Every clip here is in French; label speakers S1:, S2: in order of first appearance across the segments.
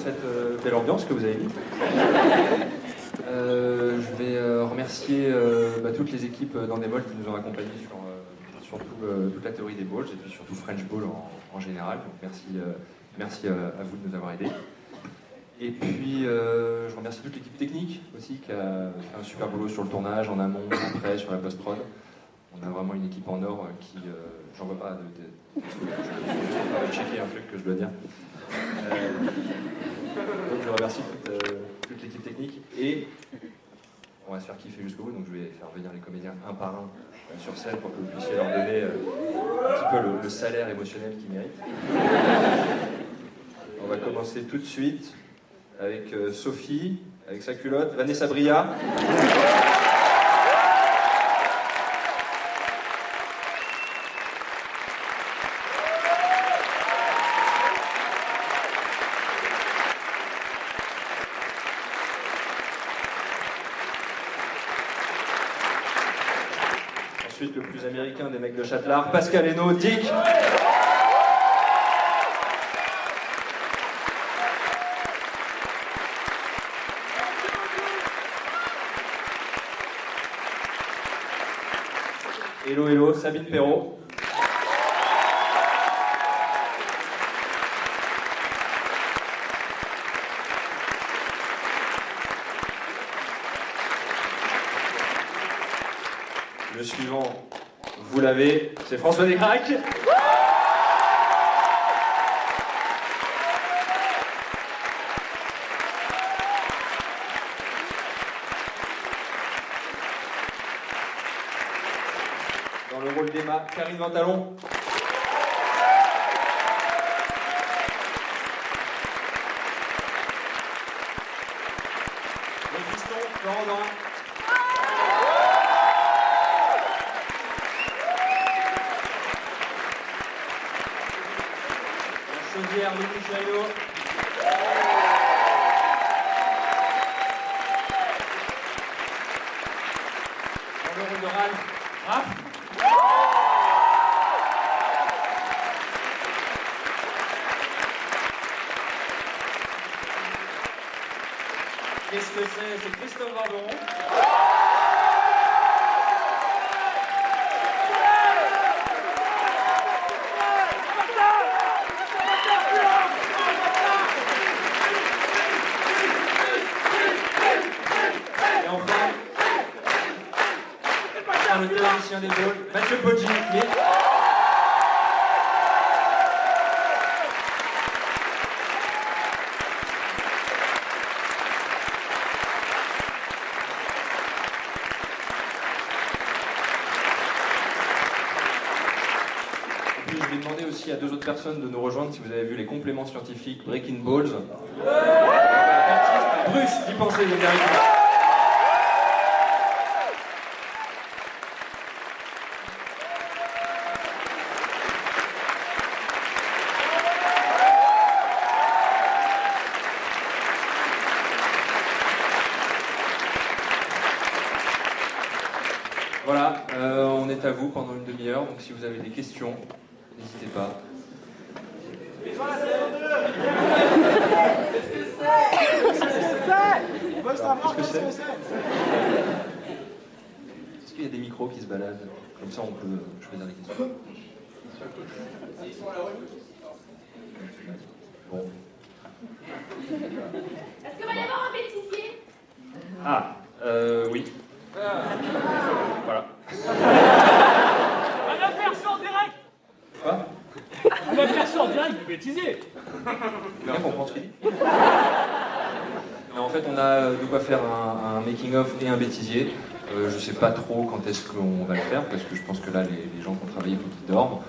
S1: cette belle ambiance que vous avez mis. Je vais remercier toutes les équipes d'Endemol qui nous ont accompagnés sur toute la théorie des balls et puis surtout French Ball en général. Donc merci à vous de nous avoir aidés. Et puis je remercie toute l'équipe technique aussi qui a fait un super boulot sur le tournage, en amont, après, sur la post-prod. On a vraiment une équipe en or qui... j'en vois pas je vais juste checker un truc que je dois dire. Donc je remercie toute l'équipe technique et on va se faire kiffer jusqu'au bout, donc je vais faire venir les comédiens un par un sur scène pour que vous puissiez leur donner un petit peu le salaire émotionnel qu'ils méritent. On va commencer tout de suite avec Sophie, avec sa culotte, Vanessa Bria. Ensuite, le plus américain des mecs de Châtelard, Pascal Hainaut, Dick. Hello, Sabine Perrault. Le suivant, vous l'avez, c'est François Descraques. Dans le rôle d'Emma, Karine Ventalon. Le fiston, Laurent Dorin. Chaudière, Louis Chaillot. Dans le rôle de Raph. Qu'est-ce que c'est? C'est Christophe Varderon. Et enfin, le théoricien des balls, Mathieu Poggi. Je vais demander aussi à deux autres personnes de nous rejoindre si vous avez vu les compléments scientifiques Breaking Balls. Bruce, d'y penser, de Derrick. Voilà, on est à vous pendant une demi-heure, donc si vous avez des questions, n'hésitez pas. Qu'est-ce que c'est? Est-ce qu'il y a des micros qui se baladent? Comme ça, on peut choisir les questions. Bon.
S2: Est-ce qu'il va y avoir un bêtisier?
S1: Ah, oui. Voilà.
S3: On va faire ça en direct.
S1: Quoi?
S3: On va faire ça en direct du bêtisier.
S1: Mais on comprend ce qu'il dit. Mais en fait, on a de quoi faire un making-of et un bêtisier. Je sais pas trop quand est-ce qu'on va le faire, parce que je pense que là, les gens qui ont travaillé, il faut qu'ils dorment.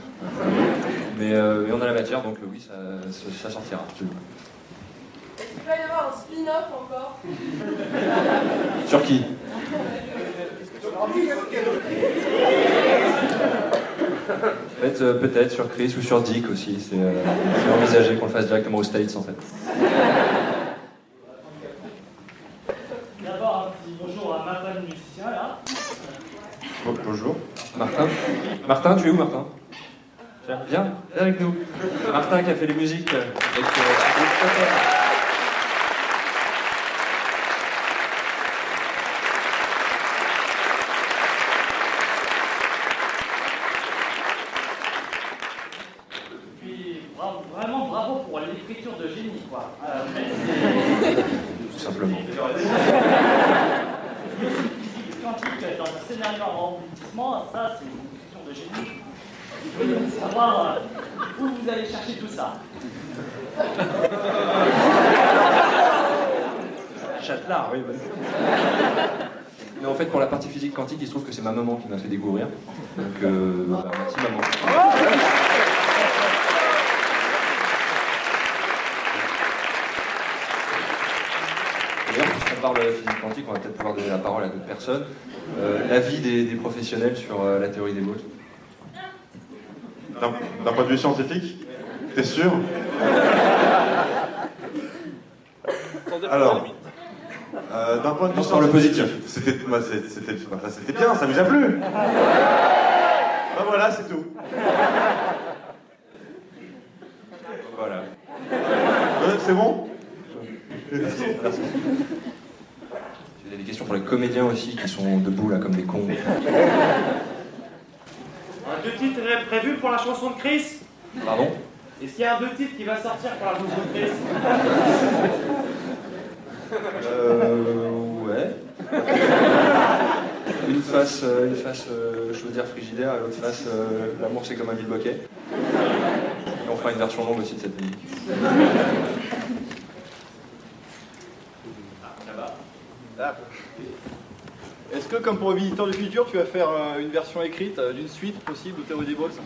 S1: Mais on a la matière, donc oui, ça sortira, absolument.
S2: Est-ce qu'il va y avoir un spin-off encore?
S1: Sur qui? En fait, peut-être sur Chris ou sur Dick aussi. C'est envisagé qu'on le fasse directement aux States, en fait.
S3: D'abord, un petit bonjour à Martin, le musicien, là.
S1: Bonjour. Martin. Martin, tu es où, Martin? Viens avec nous. Martin qui a fait les musiques avec
S3: Quantique dans un scénario en rebondissement, ça c'est une question de génie. Vous voulez savoir où vous allez chercher tout ça.
S1: Châtelard, oui. Mais en fait, pour la partie physique quantique, il se trouve que c'est ma maman qui m'a fait découvrir. Donc, merci maman. D'ailleurs, puisqu'on parle de physique quantique, on va peut-être pouvoir donner la parole à d'autres personnes. L'avis des professionnels sur la théorie des Boltzmann.
S4: D'un point de vue scientifique? T'es sûr? Alors, d'un point de vue
S1: sur le positif.
S4: C'était bien, ça vous a plu? Ben voilà, c'est tout.
S1: Voilà.
S4: C'est bon?
S1: Merci. J'ai des questions pour les comédiens aussi qui sont debout là comme des cons.
S5: Un 2 titres est prévu pour la chanson de Chris?
S1: Pardon?
S5: Est-ce qu'il y a un 2 titres qui va sortir pour la chanson de Chris?
S1: Ouais. Une face chaudière frigidaire et l'autre face l'amour c'est comme un bilboquet. Et on fera une version longue aussi de cette musique.
S6: Est-ce que, comme pour le Visiteur du futur, tu vas faire une version écrite d'une suite possible de Théorie des Boltzmann?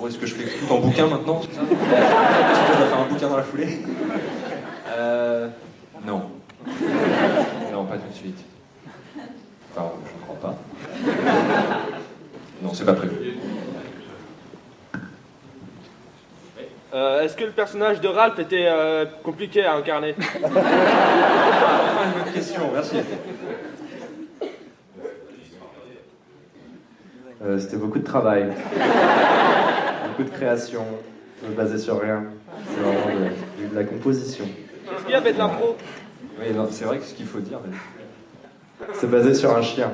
S1: Est-ce que je fais tout en bouquin maintenant, c'est ça? Est-ce que je dois faire un bouquin dans la foulée? Non. Non, pas tout de suite. Enfin, je ne crois pas. Non, c'est pas prévu.
S5: Est-ce que le personnage de Ralph était compliqué à incarner?
S1: Enfin, une bonne question, merci.
S7: C'était beaucoup de travail, beaucoup de création, basé sur rien. C'est vraiment de la composition.
S5: Est-ce qu'il y avait de l'impro?
S1: Oui, non, c'est vrai que ce qu'il faut dire. Mais...
S7: C'est basé sur un chien.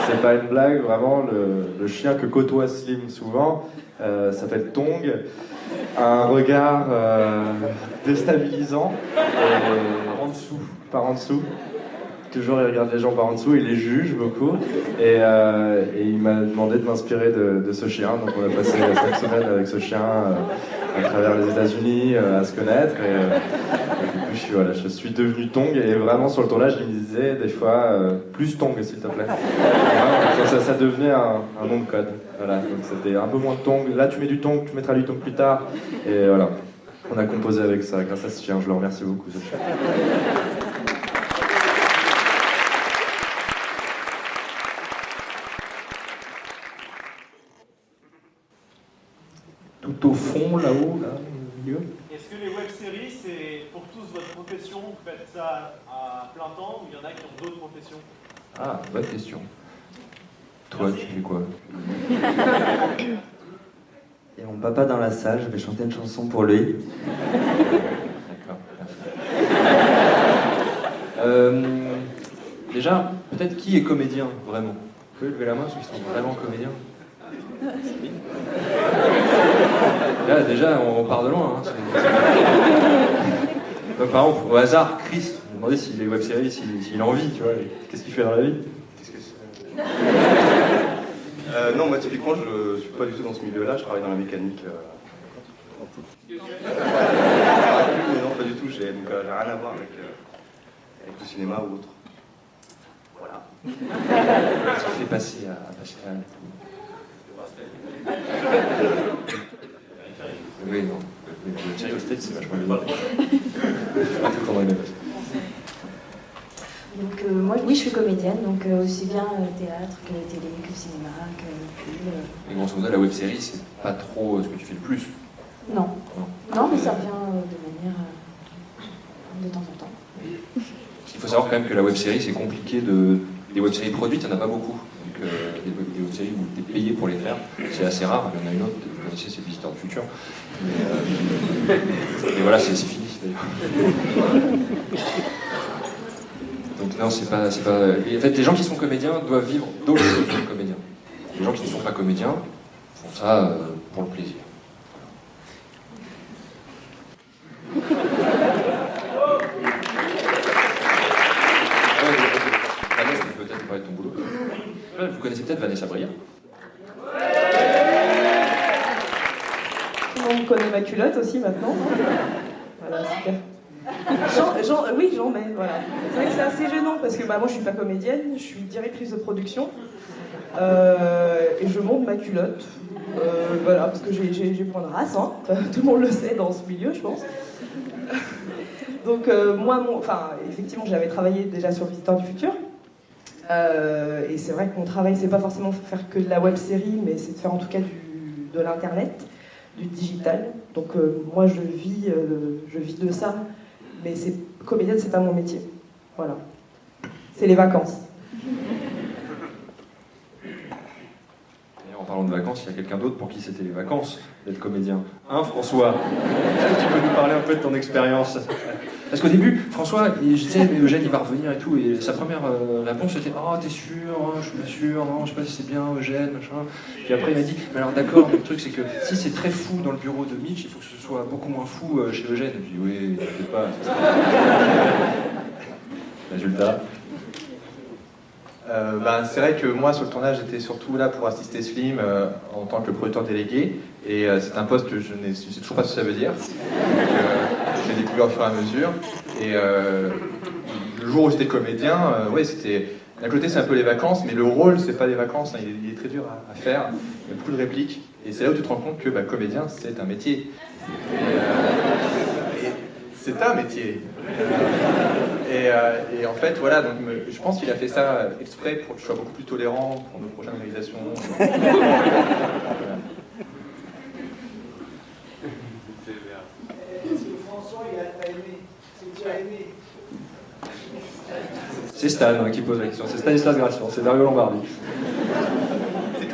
S7: C'est pas une blague, vraiment. Le chien que côtoie Slim souvent s'appelle Tong. Un regard déstabilisant.
S1: Par en dessous.
S7: Par en dessous. Toujours, il regarde les gens par en dessous, il les juge beaucoup. Et il m'a demandé de m'inspirer de ce chien. Donc on a passé 5 semaines avec ce chien à travers les États-Unis à se connaître. Et du coup, je suis devenu Tong. Et vraiment, sur le tournage, il me disait des fois plus Tong, s'il te plaît. Ça devenait un nom de code. Voilà, donc c'était un peu moins de Tong. Là, tu mets du Tong, tu mettras du Tong plus tard. Et voilà, on a composé avec ça, grâce à ce chien. Je le remercie beaucoup, ce chien. Tout au fond, là-haut, là, au milieu.
S8: Est-ce que les web-séries, c'est pour tous votre profession, vous faites ça à plein temps, ou il y en a qui ont d'autres professions?
S1: Ah, bonne question. Toi, tu fais quoi?
S9: Il y a mon papa dans la salle, je vais chanter une chanson pour lui.
S1: D'accord, merci. Déjà, peut-être qui est comédien, vraiment? Vous pouvez lever la main, ceux qui sont vraiment comédiens? Là, déjà, on part de loin. Hein, donc, par exemple, au hasard, Chris, je me demandais s'il est web-série, s'il a envie, tu vois. Qu'est-ce qu'il fait dans la vie?
S6: Non, moi typiquement, je suis pas du tout dans ce milieu-là, je travaille dans la mécanique. Mais non, pas du tout, j'ai rien à voir avec le cinéma ou autre. Voilà.
S1: Ça fait passer à Pascal. Oui, non. Le série au States, c'est vachement bien. Pas tout le temps dans les mêmes.
S10: Donc moi, oui, je suis comédienne, donc aussi bien théâtre que télé, que cinéma, que film.
S1: Et grosso modo, la web-série, c'est pas trop ce que tu fais le plus.
S10: Non. Non, mais ça revient de manière de temps en temps.
S1: Il faut savoir quand même que la web-série, c'est compliqué de... Des web-séries produites, il n'y en a pas beaucoup. Donc des web-séries où tu es payé pour les faire, c'est assez rare. Il y en a une autre, vous connaissez, c'est Visiteur du futur. Mais voilà, c'est fini d'ailleurs. Donc non, c'est pas... En fait, les gens qui sont comédiens doivent vivre d'autres choses que comédiens. Les gens qui ne sont pas comédiens font ça pour le plaisir. là, vous connaissez peut-être Vanessa Brière.
S2: Tout le monde connaît ma culotte aussi maintenant. Voilà, super. Oui, j'en mets, voilà. C'est vrai que c'est assez gênant parce que moi je suis pas comédienne, je suis directrice de production et je monte ma culotte. Voilà, parce que j'ai point de race, hein. Tout le monde le sait dans ce milieu, je pense. Donc effectivement, j'avais travaillé déjà sur Visiteurs du Futur. Et c'est vrai que mon travail, c'est pas forcément faire que de la web série, mais c'est de faire en tout cas de l'internet, du digital. Donc moi, je vis de ça, mais comédienne, c'est pas mon métier. Voilà. C'est les vacances.
S1: En parlant de vacances, il y a quelqu'un d'autre pour qui c'était les vacances d'être comédien. Hein, François? Est-ce que tu peux nous parler un peu de ton expérience? Parce qu'au début, François, je disais, mais Eugène, il va revenir et tout, et sa première réponse c'était « Oh, t'es sûr? Je suis pas sûr, non, je sais pas si c'est bien, Eugène, machin. » Puis après, il m'a dit « Mais alors d'accord, mais le truc c'est que si c'est très fou dans le bureau de Mitch, il faut que ce soit beaucoup moins fou chez Eugène. » Je dis « Oui, t'inquiète pas. » Résultat.
S11: C'est vrai que moi, sur le tournage, j'étais surtout là pour assister Slim en tant que producteur délégué. Et c'est un poste que je ne sais toujours pas ce que ça veut dire. Donc, je l'ai découvert au fur et à mesure. Et le jour où j'étais comédien, c'était... D'un côté, c'est un peu les vacances, mais le rôle, c'est pas des vacances. Hein, il est très dur à faire. Il y a beaucoup de répliques. Et c'est là où tu te rends compte que comédien, c'est un métier. C'est un métier. Et en fait, voilà, donc je pense qu'il a fait ça exprès pour que je sois beaucoup plus tolérant pour nos prochaines réalisations. Voilà.
S12: Est-ce que François, il a pas aimé? C'est que tu as aimé?
S1: C'est Stan qui pose la question, c'est Stanislas Gratian, c'est Dario Lombardi.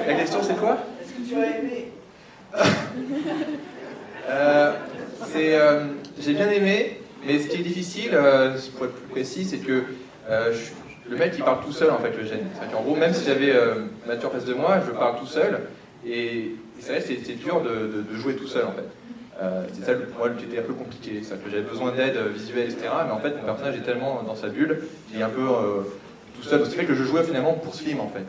S11: La question, c'est quoi?
S12: Est-ce que tu as aimé?
S11: J'ai bien aimé, mais ce qui est difficile, pour être plus précis, c'est que le mec il parle tout seul en fait, le gène. C'est-à-dire qu'en gros, même si j'avais Mathieu en face de moi, je parle tout seul, et c'est vrai, c'est dur de jouer tout seul en fait. C'est ça pour moi qui était un peu compliqué, c'est que j'avais besoin d'aide visuelle, etc. Mais en fait, mon personnage est tellement dans sa bulle qu'il est un peu tout seul. Donc, ce qui fait que je jouais finalement pour Slim en fait.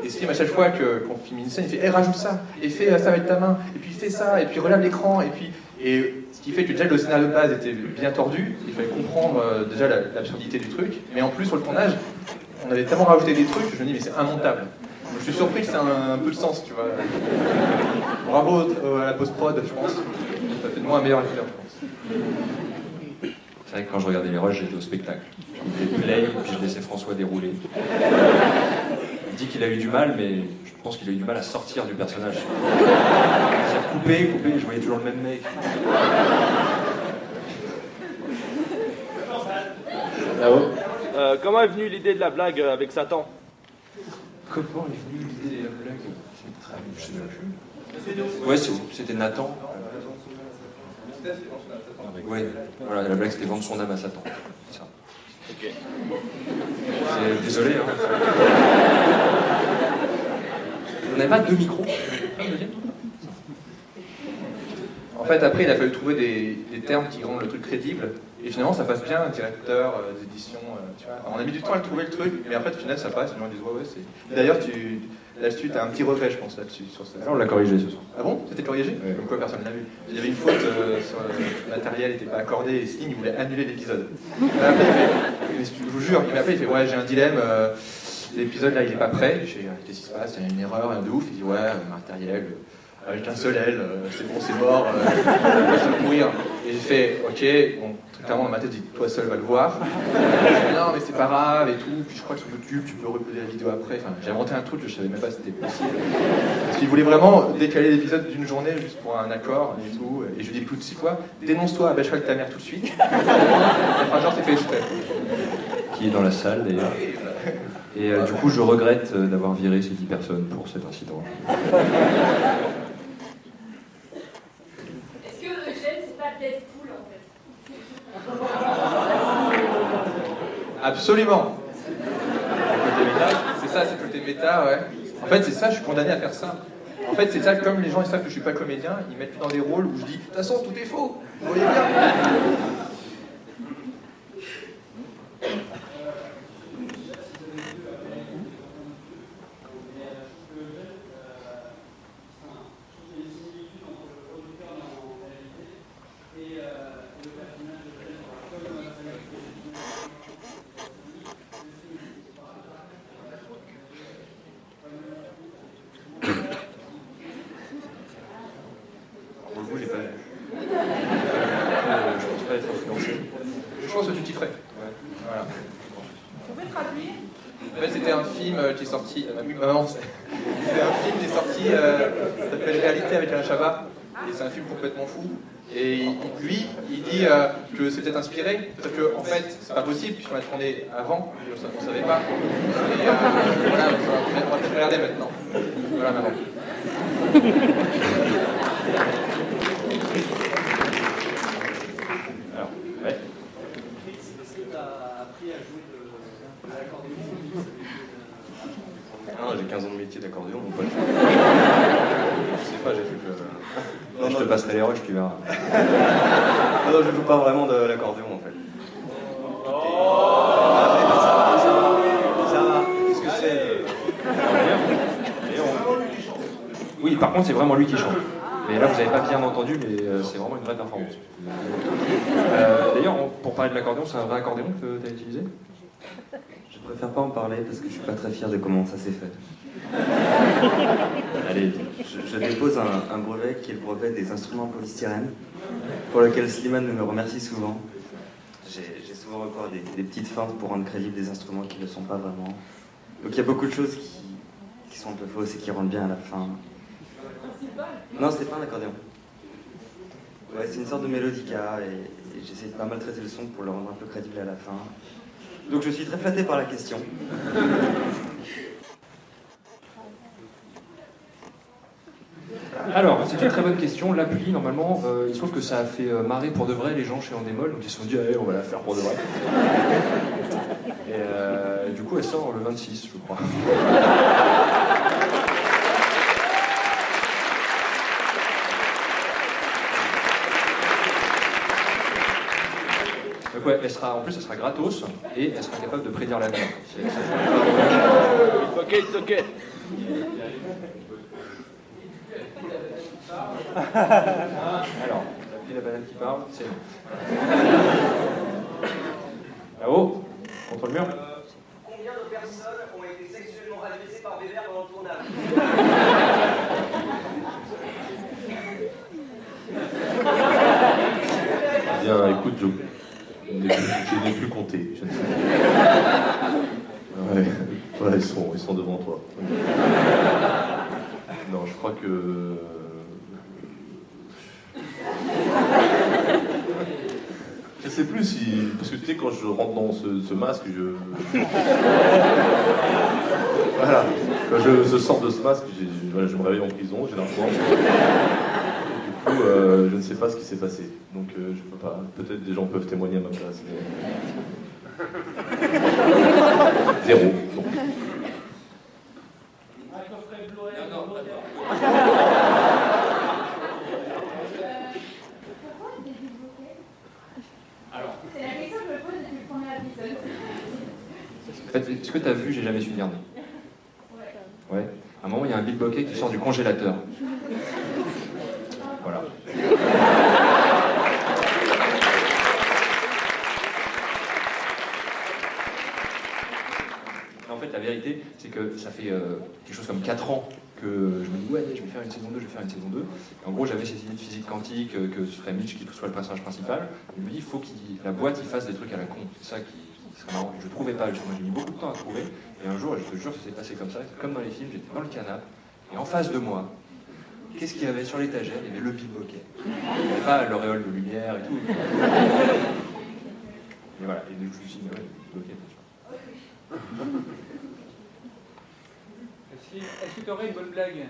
S11: Et Slim, à chaque fois qu'on filme une scène, il fait hey, rajoute ça, et fais ça avec ta main, et puis fais ça, et puis relève l'écran, et ce qui fait que déjà le scénario de base était bien tordu, il fallait comprendre déjà l'absurdité du truc, mais en plus sur le tournage, on avait tellement rajouté des trucs que je me dis mais c'est immontable. Je suis surpris que c'est un peu de sens, tu vois. Bravo à la post-prod, je pense. Ça fait de moi un meilleur acteur, je pense.
S1: C'est vrai que quand je regardais les rushs, j'étais au spectacle. Je mettais play, puis je laissais François dérouler. Il dit qu'il a eu du mal, mais je pense qu'il a eu du mal à sortir du personnage. J'ai coupé, je voyais toujours le même mec.
S5: Là-haut. Comment est venue l'idée de la blague avec Satan?
S1: Comment est venue l'idée de la blague? Je sais même plus. Ouais, c'était Nathan. Ouais, voilà, la blague c'était vendre son âme à Satan. C'est ça.
S5: Ok.
S1: Désolé, hein. On n'avait pas deux micros.
S11: En fait, après, il a fallu trouver des termes qui rendent le truc crédible. Et finalement, ça passe bien, directeur d'édition. Tu vois. On a mis du temps à le trouver le truc, mais après, au final, ça passe. Les gens disent ouais, c'est. D'ailleurs, là-dessus, t'as un petit regret, je pense, là-dessus. Sur ça.
S1: On l'a corrigé ce soir.
S11: Ah bon? C'était corrigé?
S1: Ouais.
S11: Comme quoi, personne ne l'a vu. Il y avait une faute sur le matériel, n'était pas accordé, et Slim, il voulait annuler l'épisode. Après, je vous jure, il m'a appelé, il fait ouais, j'ai un dilemme. L'épisode là, il est pas prêt. J'ai dit qu'est-ce qui se passe? Il y a une erreur, de ouf. Il dit ouais, matériel. Avec un seul L, c'est bon, c'est mort, on va se pourrir. Et j'ai fait, ok, bon, très clairement dans ma tête, j'ai dit, toi seul va le voir. J'ai dit, non, mais c'est pas grave et tout. Puis je crois que sur YouTube, tu peux reposer la vidéo après. Enfin, j'ai inventé un truc, je savais même pas si c'était possible. Parce qu'il voulait vraiment décaler l'épisode d'une journée juste pour un accord et tout. Et je lui ai dit, écoute, c'est quoi? Dénonce-toi à Bachelor avec ta mère tout de suite. Enfin, genre, c'est fait exprès.
S1: Qui est dans la salle d'ailleurs. Et du coup, je regrette d'avoir viré ces 10 personnes pour cet incident.
S2: Est-ce que Eugène, c'est pas Deadpool en fait?
S11: Absolument. C'est ça, c'est le côté méta, ouais. En fait, c'est ça, je suis condamné à faire ça. En fait, c'est ça, comme les gens ils savent que je suis pas comédien, ils mettent dans des rôles où je dis, de toute façon, tout est faux. Vous voyez bien. chiffré. Voilà.
S13: Vous pouvez traduire?
S11: En fait, c'était un film qui est sorti. Oui, maman, c'était un film qui est sorti. Ça s'appelle Réalité avec Alain Chabat. Et c'est un film complètement fou. Et lui, il dit que c'est peut-être inspiré. Parce que, en fait, c'est pas possible, puisqu'on l'a tourné avant. On ne savait pas. Et voilà, on va peut-être regarder maintenant. Voilà, maman.
S1: Alors, ouais.
S8: Est-ce que tu as appris à jouer de l'accordéon?
S6: Ah, j'ai 15 ans de métier d'accordéon, mon pote. Je sais pas, j'ai fait que...
S1: Non, je te passerai les rushs, tu verras.
S6: Non, je joue pas vraiment de l'accordéon en fait. Ça va. Qu'est-ce que c'est
S1: Oui, par contre, c'est vraiment lui qui chante. Mais là, vous n'avez pas bien entendu, mais c'est vraiment une vraie performance. D'ailleurs, pour parler de l'accordéon, c'est un vrai accordéon que tu as utilisé?
S9: Je préfère pas en parler parce que je suis pas très fier de comment ça s'est fait.
S1: Allez.
S9: Je dépose un brevet qui est le brevet des instruments polystyrène, pour lequel Slimane me remercie souvent. J'ai souvent recours à des petites feintes pour rendre crédibles des instruments qui ne le sont pas vraiment. Donc il y a beaucoup de choses qui sont un peu fausses et qui rendent bien à la fin. Non, c'est pas un accordéon. Ouais, c'est une sorte de mélodica et j'essaie de pas mal traiter le son pour le rendre un peu crédible à la fin. Donc je suis très flatté par la question.
S1: Alors, c'est une très bonne question. L'appli, normalement, il se trouve que ça a fait marrer pour de vrai les gens chez Endemol, donc ils se sont dit, allez, on va la faire pour de vrai. Et du coup, elle sort le 26, je crois. Donc ouais, en plus, elle sera gratos et elle sera capable de prédire l'avenir.
S5: Ok, it's ok.
S1: Alors, la banane qui parle, c'est bon. Là-haut, contre le mur.
S14: Combien de personnes ont été sexuellement agressées par Bébert pendant le tournage?
S4: Bien, écoute, je n'ai plus compté. Je ne sais pas. Ouais, voilà, ils sont devant toi. Non, je crois que... Je sais plus si... Parce que tu sais, quand je rentre dans ce masque, voilà. Quand je sors de ce masque, je me réveille en prison, j'ai l'info. Du coup, je ne sais pas ce qui s'est passé. Donc, je peux pas... Peut-être des gens peuvent témoigner à ma place. Mais... Zéro. Donc.
S1: Alors.
S13: C'est la question que je me pose depuis le premier épisode.
S1: En fait, est-ce que tu as vu J'ai jamais su dire non? Ouais. À un moment, il y a un Bill Bokeh qui sort du congélateur. Voilà. En fait, la vérité, c'est que ça fait quelque chose comme 4 ans que je me dis ouais, je vais faire une saison 2, je vais faire une saison 2. Et en gros, j'avais cette idée de physique quantique, que ce serait Mitch qui soit le personnage principal. Je me dis, il faut que la boîte il fasse des trucs à la con. C'est ça qui serait marrant. Je trouvais pas, justement, j'ai mis beaucoup de temps à trouver. Et un jour, je te jure, ça s'est passé comme ça. Comme dans les films, j'étais dans le canapé. Et en face de moi, qu'est-ce qu'il y avait sur l'étagère? Il y avait le Bill Bokeh. Il n'y avait pas l'auréole de lumière et tout. Et voilà. Et du coup, je me suis dit, mais ouais, Bill Bokeh, bien sûr.
S15: Est-ce que tu aurais une bonne blague?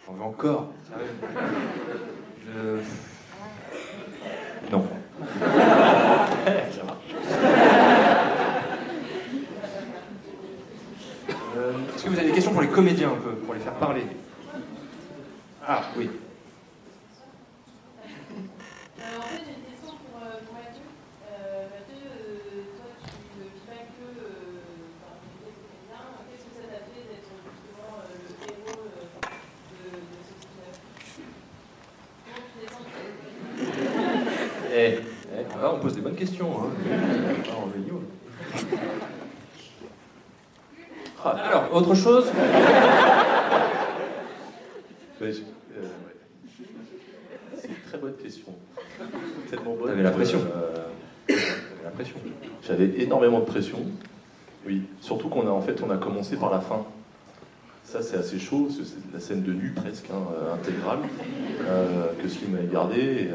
S1: J'en veux encore. Non. Ça marche. Est-ce que vous avez des questions pour les comédiens un peu, pour les faire parler? Ah, oui.
S13: En fait, j'ai une question pour Mathieu. Mathieu, toi, tu ne vis pas que comédien. Qu'est-ce que ça t'a fait d'être justement le héros de ce film-là? Comment tu
S1: On pose des bonnes questions. Hein. Alors, autre chose?
S4: Ouais. bonne question. Tellement bonne.
S1: T'avais la pression.
S4: T'avais la pression. J'avais énormément de pression. Oui, surtout on a commencé par la fin. Ça, c'est assez chaud, parce que c'est la scène de nu presque, intégrale, que Slim avait gardée.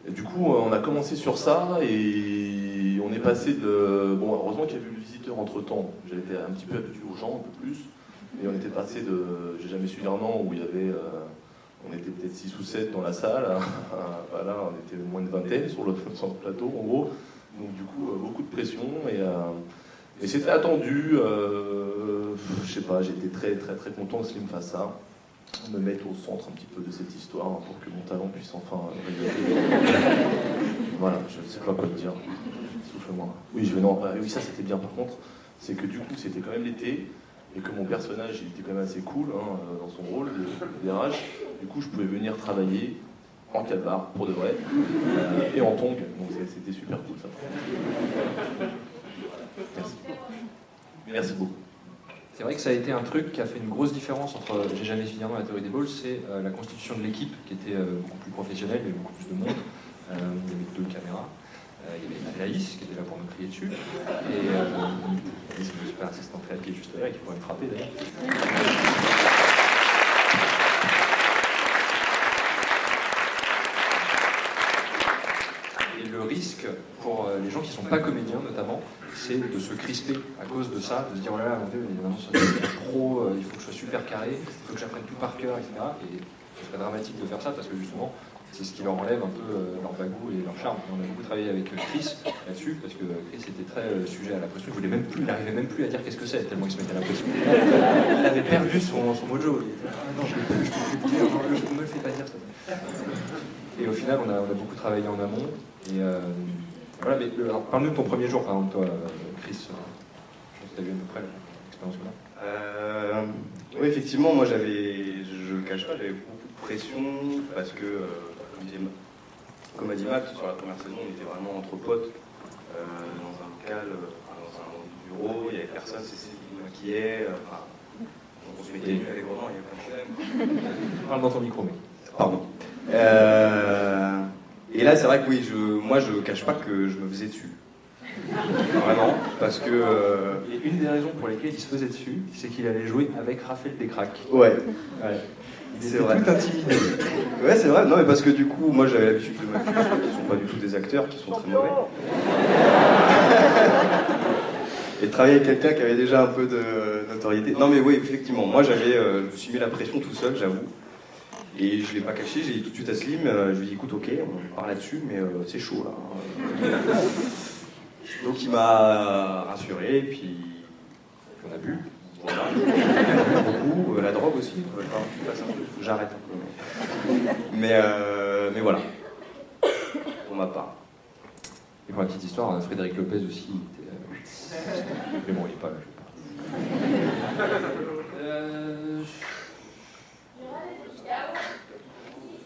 S4: Et du coup, on a commencé sur ça, et on est passé de... Bon, heureusement qu'il y a eu le visiteur entre-temps. J'ai été un petit peu habitué aux gens, un peu plus. Et on était passé de... J'ai jamais su un an où il y avait... on était peut-être 6 ou 7 dans la salle. Voilà, on était moins de vingtaine sur le plateau, en gros. Donc du coup, beaucoup de pression. Et c'était attendu. Je sais pas, j'étais très très très content que Slim fasse ça. Me mettre au centre un petit peu de cette histoire pour que mon talent puisse enfin rayonner. Voilà, je ne sais pas quoi te dire. Souffle-moi. Oui, oui, ça c'était bien par contre. C'est que du coup, c'était quand même l'été. Et que mon personnage, il était quand même assez cool dans son rôle, le DRH. Du coup, je pouvais venir travailler en calbar, pour de vrai, et en tongs. Donc c'était super cool ça. Merci. Merci beaucoup.
S1: C'est vrai que ça a été un truc qui a fait une grosse différence entre J'ai jamais fini dans la théorie des balls, c'est la constitution de l'équipe qui était beaucoup plus professionnelle, il y avait beaucoup plus de monde, il y avait 2 caméras, il y avait Laïs qui était là pour me crier dessus, et c'est mon super assistant créatif qui est juste là et qui pourrait me frapper d'ailleurs. Et le risque pour les gens qui ne sont pas comédiens notamment, c'est de se crisper à cause de ça, de se dire oh là là, mon Dieu, maintenant ça devient trop, il faut que je sois super carré, il faut que j'apprenne tout par cœur, etc. Et ce serait dramatique de faire ça parce que justement, c'est ce qui leur enlève un peu leur bagou et leur charme. On a beaucoup travaillé avec Chris là-dessus parce que Chris était très sujet à la pression, il n'arrivait même plus à dire qu'est-ce que c'est, tellement il se mettait à la pression. Il avait perdu son mojo. Il était, ah non, je ne peux plus le dire, je ne me le fais pas dire ça. Et au final, on a beaucoup travaillé en amont. Et voilà, mais parle-nous de ton premier jour, par exemple, toi, Chris. Je pense que tu as vu à peu près l'expérience que là.
S6: Oui, effectivement, moi je le cache pas, j'avais beaucoup de pression parce que, comme a dit Max, sur la première saison, on était vraiment entre potes, dans un local, dans un bureau, il n'y avait personne, c'est Céline qui maquillait, on se mettait nu avec Ronan, il y avait pas de problème.
S1: Parle dans ton micro, mec.
S6: Pardon. Et là, c'est vrai que oui, moi je cache pas que je me faisais dessus. Vraiment, parce que...
S1: Et une des raisons pour lesquelles il se faisait dessus, c'est qu'il allait jouer avec Raphaël Descraques.
S6: Ouais.
S1: C'est vrai. Tout intimidé.
S6: Ouais, c'est vrai. Non, mais parce que du coup, moi j'avais l'habitude de m'accuser qui ne sont pas du tout des acteurs, qui sont très mauvais. Et de travailler avec quelqu'un qui avait déjà un peu de notoriété. Non, mais oui, effectivement, moi je me suis mis la pression tout seul, j'avoue. Et je ne l'ai pas caché, j'ai dit tout de suite à Slim, je lui ai dit écoute, ok, on parle là-dessus, mais c'est chaud là. Donc il m'a rassuré, et puis on a bu. Voilà. Beaucoup, la drogue aussi, j'arrête un peu. Mais voilà, pour ma part.
S1: Et pour la petite histoire, Frédéric Lopez aussi était. Mais bon, il n'est pas là,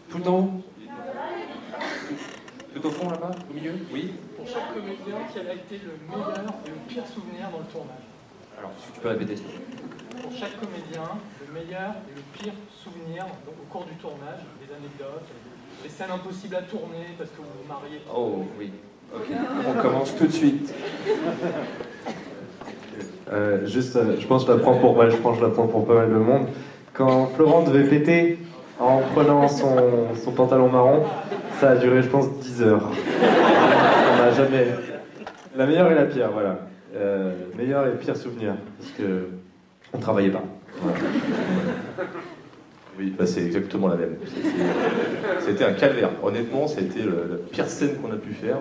S1: Tout en haut. Tout au fond là-bas, au milieu. Oui.
S15: Pour chaque comédien, quel a été le meilleur et le pire souvenir dans le tournage?
S1: Alors, si tu peux répéter.
S15: Pour chaque comédien, le meilleur et le pire souvenir donc, au cours du tournage, des anecdotes, des scènes impossibles à tourner parce que vous vous mariez.
S1: Oh oui. Ok. On commence tout de suite.
S7: Je pense que je la prends pour pas mal de monde. Quand Florent devait péter en prenant son pantalon marron, ça a duré, je pense, 10 heures. On n'a jamais... La meilleure et la pire, voilà. Meilleur et pire souvenir, parce que on travaillait pas. Voilà.
S4: Oui, bah c'est exactement la même. C'était un calvaire. Honnêtement, ça a été la pire scène qu'on a pu faire,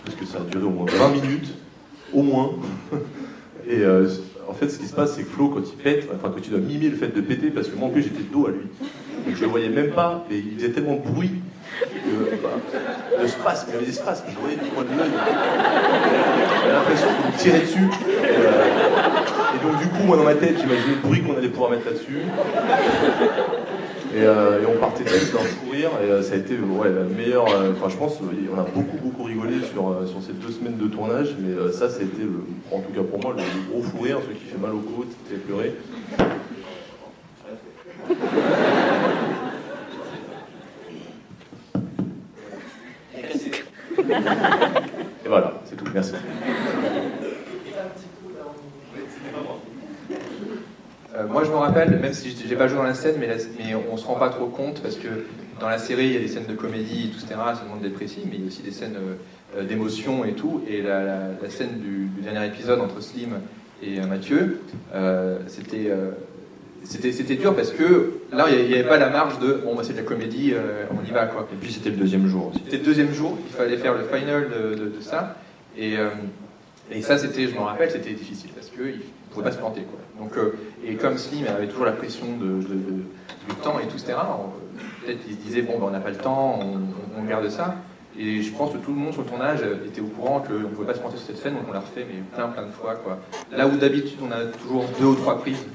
S4: parce que ça a duré au moins 20 minutes, au moins. Et en fait, ce qui se passe, c'est que Flo, quand il pète, enfin quand il doit mimer le fait de péter, parce que moi en plus j'étais de dos à lui, donc je le voyais même pas, et il faisait tellement de bruit que le spasme, il y avait des spasmes, je voyais du coin de l'œil. J'avais l'impression qu'on me tirait dessus. Et donc du coup, moi dans ma tête, j'imaginais le bruit qu'on allait pouvoir mettre là-dessus. Et on partait tous dans le fou rire, et ça a été la meilleure. Enfin, je pense on a beaucoup rigolé sur ces 2 semaines de tournage, mais ça a été, en tout cas pour moi, le gros fou rire, celui qui fait mal aux côtes, qui fait pleurer. Et voilà, c'est tout, merci.
S11: Moi je me rappelle, même si j'ai pas joué dans la scène, mais on se rend pas trop compte parce que dans la série il y a des scènes de comédie et tout, etc. C'est le monde dépressif, mais il y a aussi des scènes d'émotion et tout. Et la scène du dernier épisode entre Slim et Mathieu, c'était dur parce que là il n'y avait pas la marge de bon bah c'est de la comédie, on y va quoi.
S1: Et puis c'était le deuxième jour aussi.
S11: C'était le deuxième jour, il fallait faire le final de ça. Et ça, je me rappelle, c'était difficile parce qu'il ne pouvait pas se planter. Quoi. Donc, et comme Slim avait toujours la pression du temps et tout, etc., peut-être qu'il se disait, bon, ben, on n'a pas le temps, on garde ça. Et je pense que tout le monde sur le tournage était au courant qu'on ne pouvait pas se planter sur cette scène, donc on l'a refait mais plein de fois. Quoi. Là où d'habitude on a toujours 2 ou 3 prises,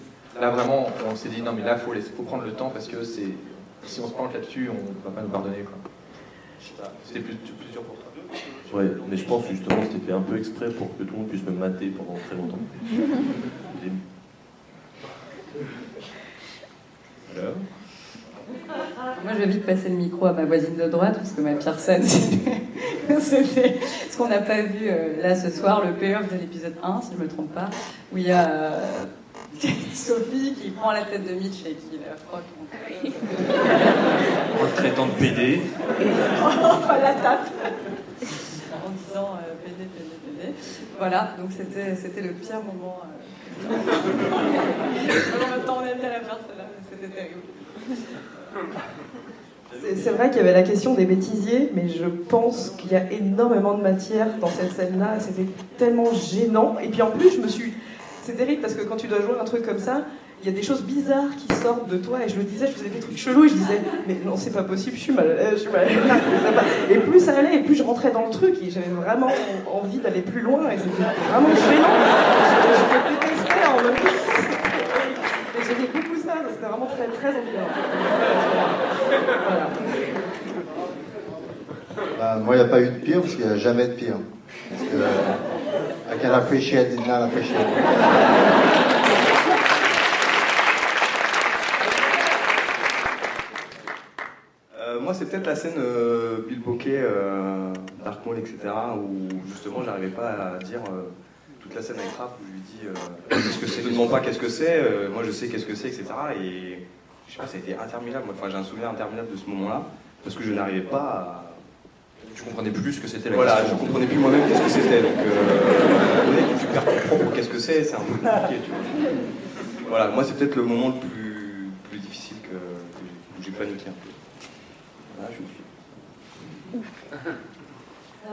S11: là vraiment on s'est dit, non mais là il faut prendre le temps parce que si on se plante là-dessus, on ne va pas nous pardonner. Quoi. Je sais pas, c'était plus dur pour toi.
S4: Ouais, mais je pense que justement c'était fait un peu exprès pour que tout le monde puisse me mater pendant très longtemps.
S11: Alors
S16: Moi, je vais vite passer le micro à ma voisine de droite, parce que ma pire scène, c'était ce qu'on n'a pas vu là ce soir, le payoff de l'épisode 1, si je ne me trompe pas, où il y a Sophie qui prend la tête de Mitch et qui la frotte.
S1: En le traitant de PD.
S16: Enfin, la tape. En disant PD. Voilà, donc c'était le pire moment. En même temps, on aime bien la faire celle-là, mais c'était terrible.
S2: C'est vrai qu'il y avait la question des bêtisiers, mais je pense qu'il y a énormément de matière dans cette scène-là. C'était tellement gênant. Et puis en plus, c'est terrible parce que quand tu dois jouer un truc comme ça, il y a des choses bizarres qui sortent de toi. Et je le disais, je faisais des trucs chelous et je disais, mais non, c'est pas possible, je suis mal. Et plus ça allait, et plus je rentrais dans le truc. Et j'avais vraiment envie d'aller plus loin. Et c'était vraiment gênant. Je me détestais en même temps. Et j'aimais beaucoup ça. C'était vraiment très, très ennuyant. Voilà.
S17: Bah, moi, il n'y a pas eu de pire parce qu'il n'y a jamais de pire. Parce que I can appreciate, did not appreciate.
S6: Moi, c'est peut-être la scène Bill Bokeh, Dark Maul, etc., où justement, j'arrivais pas à dire toute la scène avec Raph, où je lui dis qu'est-ce que c'est, ne demande pas qu'est-ce que c'est, moi je sais qu'est-ce que c'est, etc. Et je sais pas, ça a été interminable. Enfin, j'ai un souvenir interminable de ce moment-là, parce que je n'arrivais pas à.
S1: Tu comprenais plus ce que c'était la
S6: question. Voilà, je comprenais plus moi-même qu'est-ce que c'était. Donc, quand tu perds ton propre qu'est-ce que c'est un peu compliqué, tu vois. Voilà, moi, c'est peut-être le moment le plus difficile où j'ai paniqué un peu. Voilà, je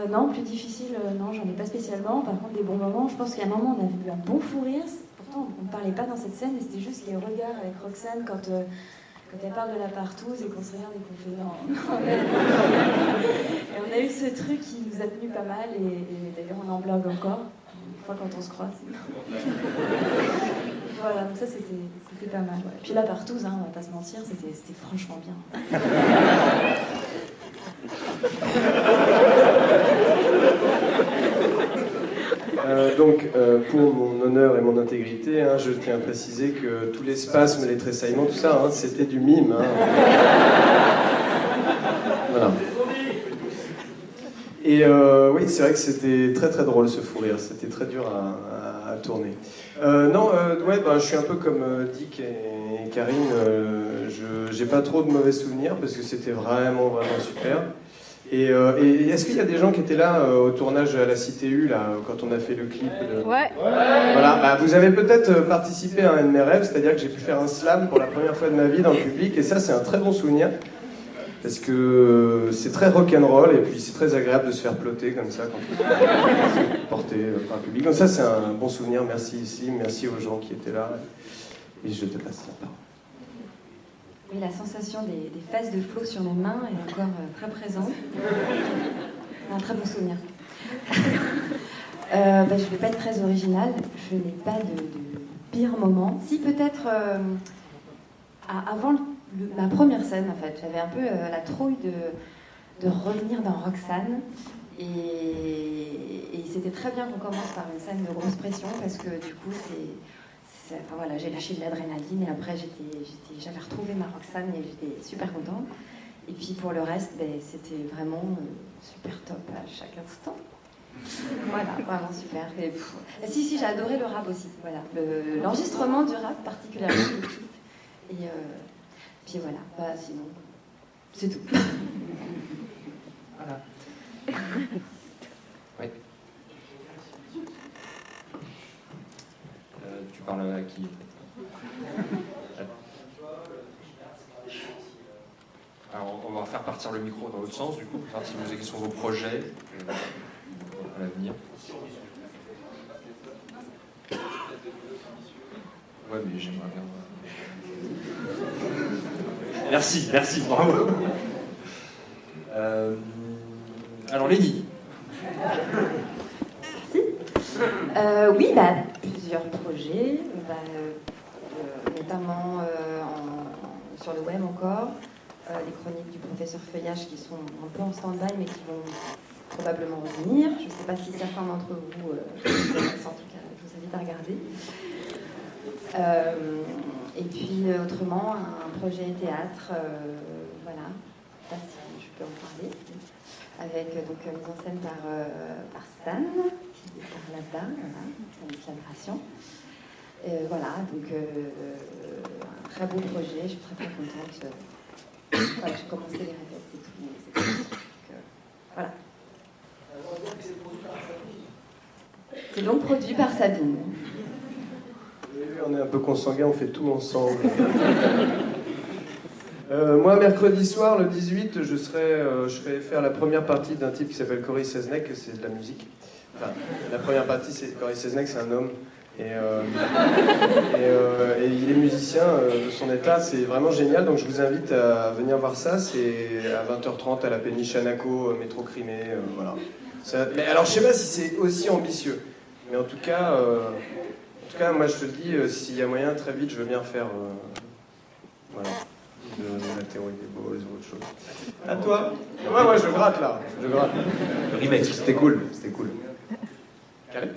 S6: suis.
S10: Non, plus difficile, non, j'en ai pas spécialement. Par contre, des bons moments, je pense qu'à un moment, on avait eu un bon fou rire. Pourtant, on ne parlait pas dans cette scène, et c'était juste les regards avec Roxane quand elle parle de la partouze et qu'on se regarde et qu'on fait non. Et on a eu ce truc qui nous a tenu pas mal, et d'ailleurs, on en blague encore, une fois quand on se croise. Voilà, donc ça, c'était pas mal. Ouais. Puis la partouze, on va pas se mentir, c'était franchement bien.
S18: Pour mon honneur et mon intégrité, je tiens à préciser que tous les spasmes, les tressaillements, tout ça, c'était du mime. Voilà. Et oui, c'est vrai que c'était très très drôle ce fou rire, c'était très dur à tourner. Je suis un peu comme Dick et Karine, j'ai pas trop de mauvais souvenirs parce que c'était vraiment super. Et est-ce qu'il y a des gens qui étaient là au tournage à la CTU, là, quand on a fait le clip
S19: Ouais.
S18: Voilà, vous avez peut-être participé à un de mes rêves, c'est-à-dire que j'ai pu faire un slam pour la première fois de ma vie dans le public, et ça c'est un très bon souvenir, parce que c'est très rock'n'roll, et puis c'est très agréable de se faire ploter comme ça quand on est porté par le public. Donc ça c'est un bon souvenir, merci ici, merci aux gens qui étaient là, et je te passe la parole.
S10: Oui, la sensation des fesses de Flo sur mes mains est encore très présente. Un très bon souvenir. Je ne vais pas être très originale. Je n'ai pas de pire moment. Si peut-être avant ma première scène, en fait, j'avais un peu la trouille de revenir dans Roxane. Et c'était très bien qu'on commence par une scène de grosse pression parce que du coup, j'ai lâché de l'adrénaline et après j'avais retrouvé ma Roxane et j'étais super contente. Et puis pour le reste, c'était vraiment super top à chaque instant. Voilà, vraiment super. Et, si, j'ai adoré le rap aussi. Voilà, l'enregistrement du rap particulièrement. Et puis voilà, sinon, c'est tout.
S1: Voilà. Oui. Tu parles à qui? Alors, on va faire partir le micro dans l'autre sens, du coup, pour savoir si vous avez sur vos projets à l'avenir. Ouais, mais j'aimerais bien. Merci, bravo. Alors, Lénie.
S10: Oui, plusieurs projets, notamment sur le web encore, les chroniques du professeur Feuillage qui sont un peu en stand-by mais qui vont probablement revenir. Je ne sais pas si certains d'entre vous, en tout cas, je vous invite à regarder. Et puis autrement, un projet théâtre, voilà, je ne sais pas si je peux en parler, avec donc mise en scène par Stan, qui est par là-bas, voilà, la narration. Voilà, donc un très beau projet, je suis très contente. Voilà, j'ai commencé les répètes, c'est tout. Donc, voilà. C'est donc produit par Sabine.
S18: On est un peu consanguins, on fait tout ensemble. Moi, mercredi soir, le 18, je vais faire la première partie d'un type qui s'appelle Cory Seznek, c'est de la musique. Enfin, la première partie, c'est Cory Seznek, c'est un homme. Et il est musicien de son état, c'est vraiment génial, donc je vous invite à venir voir ça, c'est à 20h30 à la péniche Anaco, métro Crimée, voilà. Mais alors je sais pas si c'est aussi ambitieux, mais en tout cas moi je te le dis, s'il y a moyen, très vite je veux bien faire voilà, de la théorie des balls ou autre chose. À toi. Ouais, je gratte là, Le remake, c'était cool. Carré.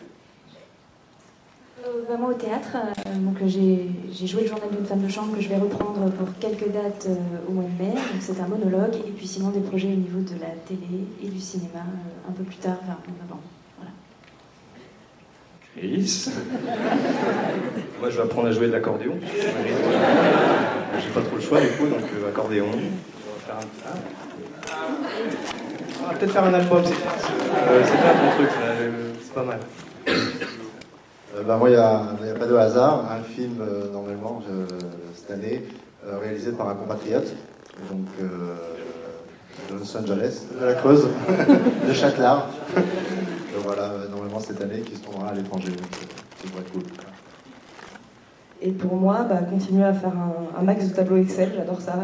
S10: Moi au théâtre, donc j'ai joué le journal d'une femme de chambre que je vais reprendre pour quelques dates au mois de mai, donc c'est un monologue, et puis sinon des projets au niveau de la télé et du cinéma un peu plus tard, vers novembre. Voilà.
S1: Chris.
S6: Moi je vais apprendre à jouer de l'accordéon. J'ai pas trop le choix du coup, donc accordéon. On va faire
S18: On va peut-être faire un album, c'est
S6: pas un bon truc, c'est pas mal.
S17: Moi, il n'y a pas de hasard. Un film, normalement, cette année, réalisé par un compatriote, donc de Los Angeles, de la Creuse, de Châtelard. Donc voilà, normalement cette année, qui se tournera à l'étranger. C'est très cool.
S2: Et pour moi, continuer à faire un max de tableaux Excel, j'adore ça.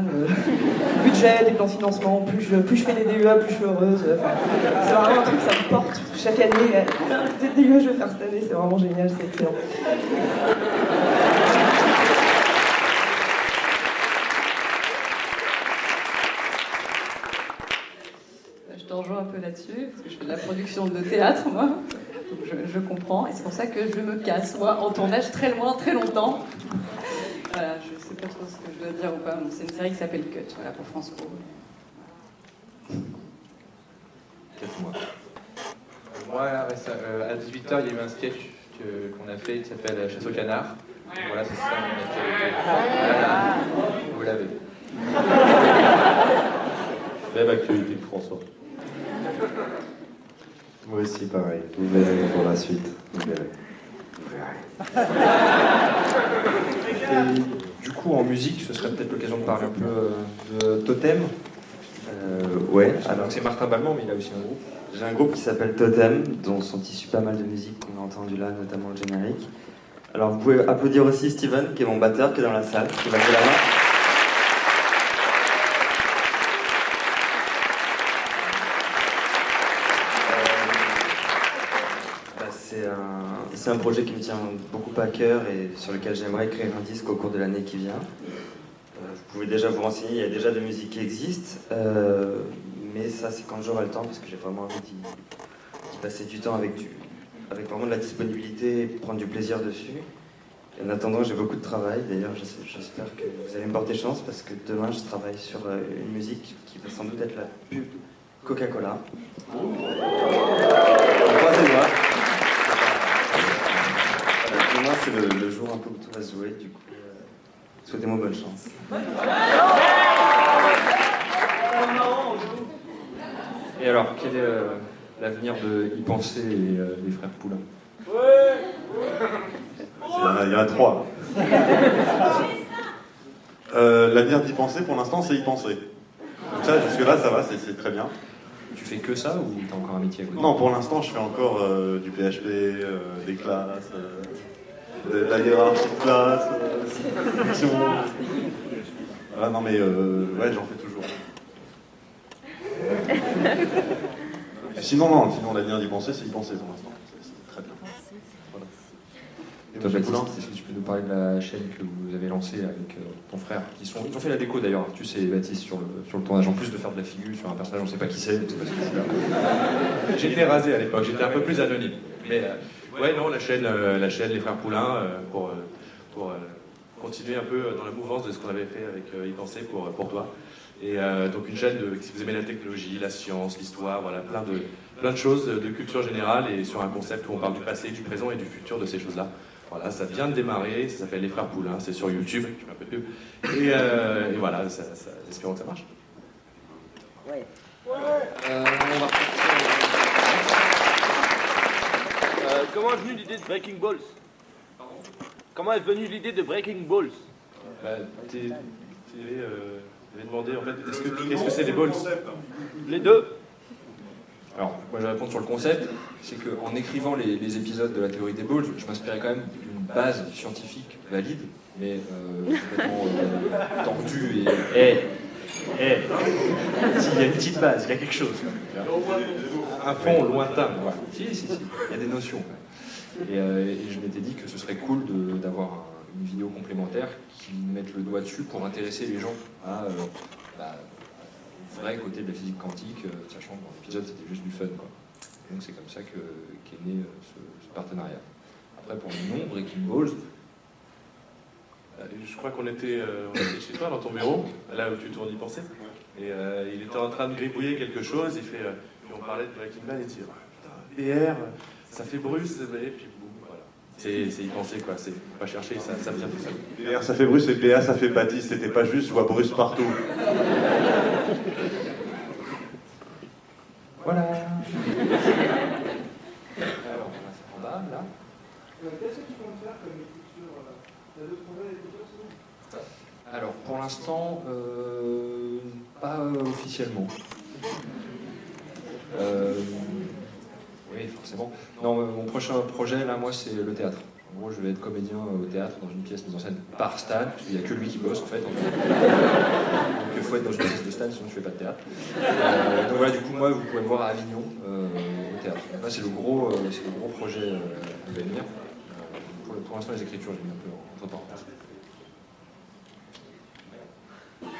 S2: Budget, des plans financement, plus je fais des DEA, plus je suis heureuse. C'est vraiment un truc, ça me porte chaque année. Des DEA, je vais faire cette année, c'est vraiment génial, c'est excellent.
S16: Je te rejoins un peu là-dessus, parce que je fais de la production de théâtre, moi. Donc je comprends, et c'est pour ça que je me casse, moi, en tournage très loin, très longtemps. Voilà, je sais pas trop ce que je dois dire ou pas. Bon, c'est une série qui s'appelle Cut, voilà, pour France Pro.
S1: 4 mois.
S11: Moi, à 18h, il y a eu un sketch qu'on a fait qui s'appelle Chasse au canard. Voilà, c'est ça. Voilà. Vous l'avez.
S4: Même actualité de François.
S7: Moi aussi, pareil. Vous verrez pour la suite. Vous verrez.
S1: Et du coup, en musique, ce serait peut-être l'occasion de parler un peu de Totem.
S9: Ouais.
S1: Alors, c'est Martin Balmont, mais il a aussi un groupe.
S9: J'ai un groupe qui s'appelle Totem, dont sont issues pas mal de musiques qu'on a entendues là, notamment le générique. Alors vous pouvez applaudir aussi Steven, qui est mon batteur, qui est dans la salle, qui va jouer la main. C'est un projet qui me tient beaucoup à cœur et sur lequel j'aimerais écrire un disque au cours de l'année qui vient. Vous pouvez déjà vous renseigner, il y a déjà de musique qui existe, mais ça c'est quand j'aurai le temps, parce que j'ai vraiment envie d'y passer du temps avec vraiment de la disponibilité et prendre du plaisir dessus. En attendant, j'ai beaucoup de travail. D'ailleurs, j'espère que vous allez me porter chance parce que demain, je travaille sur une musique qui va sans doute être la pub Coca-Cola. Croisez les doigts. Demain, c'est le jour un peu où tout va se jouer. Du coup, souhaitez-moi bonne chance.
S1: Et alors, quel est l'avenir de Y Penser et des frères Poulain?
S19: Il y en a 3. L'avenir d'y penser, pour l'instant, c'est y penser. Donc ça, jusque-là, ça va, c'est très bien.
S1: Tu fais que ça ou t'as encore un métier à côté?
S19: Non, pour l'instant, je fais encore du PHP, des classes, de la hiérarchie de classe, section. Voilà, non mais ouais, j'en fais toujours. Sinon, l'avenir d'y penser, c'est y penser pour l'instant. C'est très bien. Voilà. Et
S1: toi,
S19: Baptiste,
S1: est-ce que tu peux nous parler de la chaîne que vous avez lancée avec ton frère? Ils ont fait la déco d'ailleurs, tu sais, Baptiste, sur le tournage, en plus de faire de la figure sur un personnage, on ne sait pas qui c'est.
S20: J'étais rasé à l'époque, j'étais un peu plus anonyme. Mais ouais, non, la chaîne Les Frères Poulain, pour continuer un peu dans la mouvance de ce qu'on avait fait avec Y Penser pour toi. Et donc une chaîne si vous aimez la technologie, la science, l'histoire, voilà, plein de choses de culture générale et sur un concept où on parle du passé, du présent et du futur de ces choses-là. Voilà, ça vient de démarrer, ça s'appelle Les Frères Poulain, c'est sur YouTube, je fais un peu de pub. Et voilà, espérons que ça marche.
S14: Ouais.
S5: Comment est venue l'idée de Breaking Balls? Comment est venue l'idée de Breaking Balls?
S4: Tu avais demandé en fait, qu'est-ce que c'est les balls?
S5: Les deux.
S1: Alors, moi je vais répondre sur le concept, c'est qu'en écrivant les épisodes de la théorie des balls, je m'inspirais quand même d'une base scientifique valide, mais complètement tordue et... S'il y a une petite base, il y a quelque chose. Un fond lointain. Voilà. Si, il y a des notions. Et je m'étais dit que ce serait cool d'avoir une vidéo complémentaire qui mette le doigt dessus pour intéresser les gens au vrai côté de la physique quantique, sachant que dans l'épisode c'était juste du fun, quoi. Donc c'est comme ça qu'est né ce partenariat. Après pour le nom, Breaking Balls,
S4: je crois qu'on était chez toi dans ton bureau, là où tu tournes Y Penser, et il était en train de gribouiller quelque chose, puis on parlait de Breaking Bad, et il dit BR, ça fait Bruce, et puis boum, voilà. C'est Y Penser, quoi, c'est pas chercher, ça vient tout seul.
S19: BR ça fait Bruce et BA ça fait Baptiste, c'était pas juste, je vois Bruce partout.
S1: voilà. Alors, en bas, là.
S12: Qu'est-ce que tu comptes faire comme écriture? T'as d'autres projets d'écriture sinon?
S1: Alors, pour l'instant, pas officiellement. Oui, forcément. Non, mon prochain projet, là, moi, c'est le théâtre. En gros, je vais être comédien au théâtre dans une pièce mise en scène par Stan, parce qu'il n'y a que lui qui bosse, en fait. Donc, il faut être dans une pièce de Stan, sinon je fais pas de théâtre. Donc voilà, du coup, moi, vous pouvez me voir à Avignon, au théâtre. Là, c'est le gros projet à venir. Pour l'instant, les écritures, j'ai mis un peu entre parenthèses.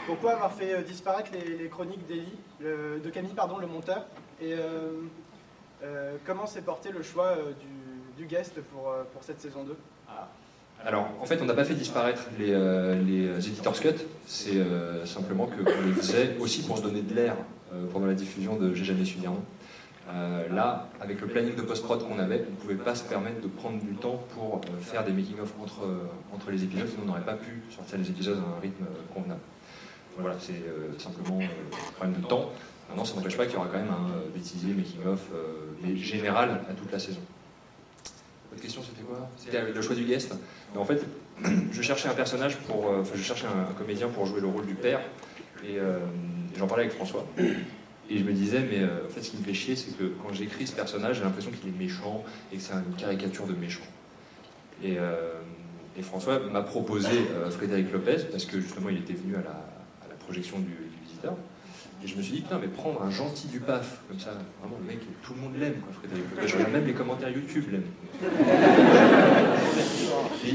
S8: Pourquoi avoir fait disparaître les chroniques d'Eli, de Camille, pardon, le monteur, et comment s'est porté le choix du guest pour cette saison 2?
S1: Alors, en fait, on n'a pas fait disparaître les Editor's Cut, c'est simplement qu'on les faisait aussi pour se donner de l'air pendant la diffusion de J'ai jamais su dire non. Là, avec le planning de post-prod qu'on avait, on ne pouvait pas se permettre de prendre du temps pour faire des making-of entre les épisodes, sinon on n'aurait pas pu sortir les épisodes à un rythme convenable. Voilà, c'est simplement un problème de temps. Maintenant, ça n'empêche pas qu'il y aura quand même un bêtisier, making-of, mais général à toute la saison. Votre question, c'était quoi? C'était le choix du guest. Mais en fait, je cherchais un personnage je cherchais un comédien pour jouer le rôle du père, et j'en parlais avec François. Et je me disais, mais en fait, ce qui me fait chier, c'est que quand j'écris ce personnage, j'ai l'impression qu'il est méchant et que c'est une caricature de méchant. Et François m'a proposé Frédéric Lopez, parce que justement, il était venu à la projection du Visiteur. Et je me suis dit, putain, mais prendre un gentil du PAF, comme ça, vraiment, le mec, tout le monde l'aime, quoi, Frédéric Lopez. Je regarde même les commentaires YouTube l'aiment.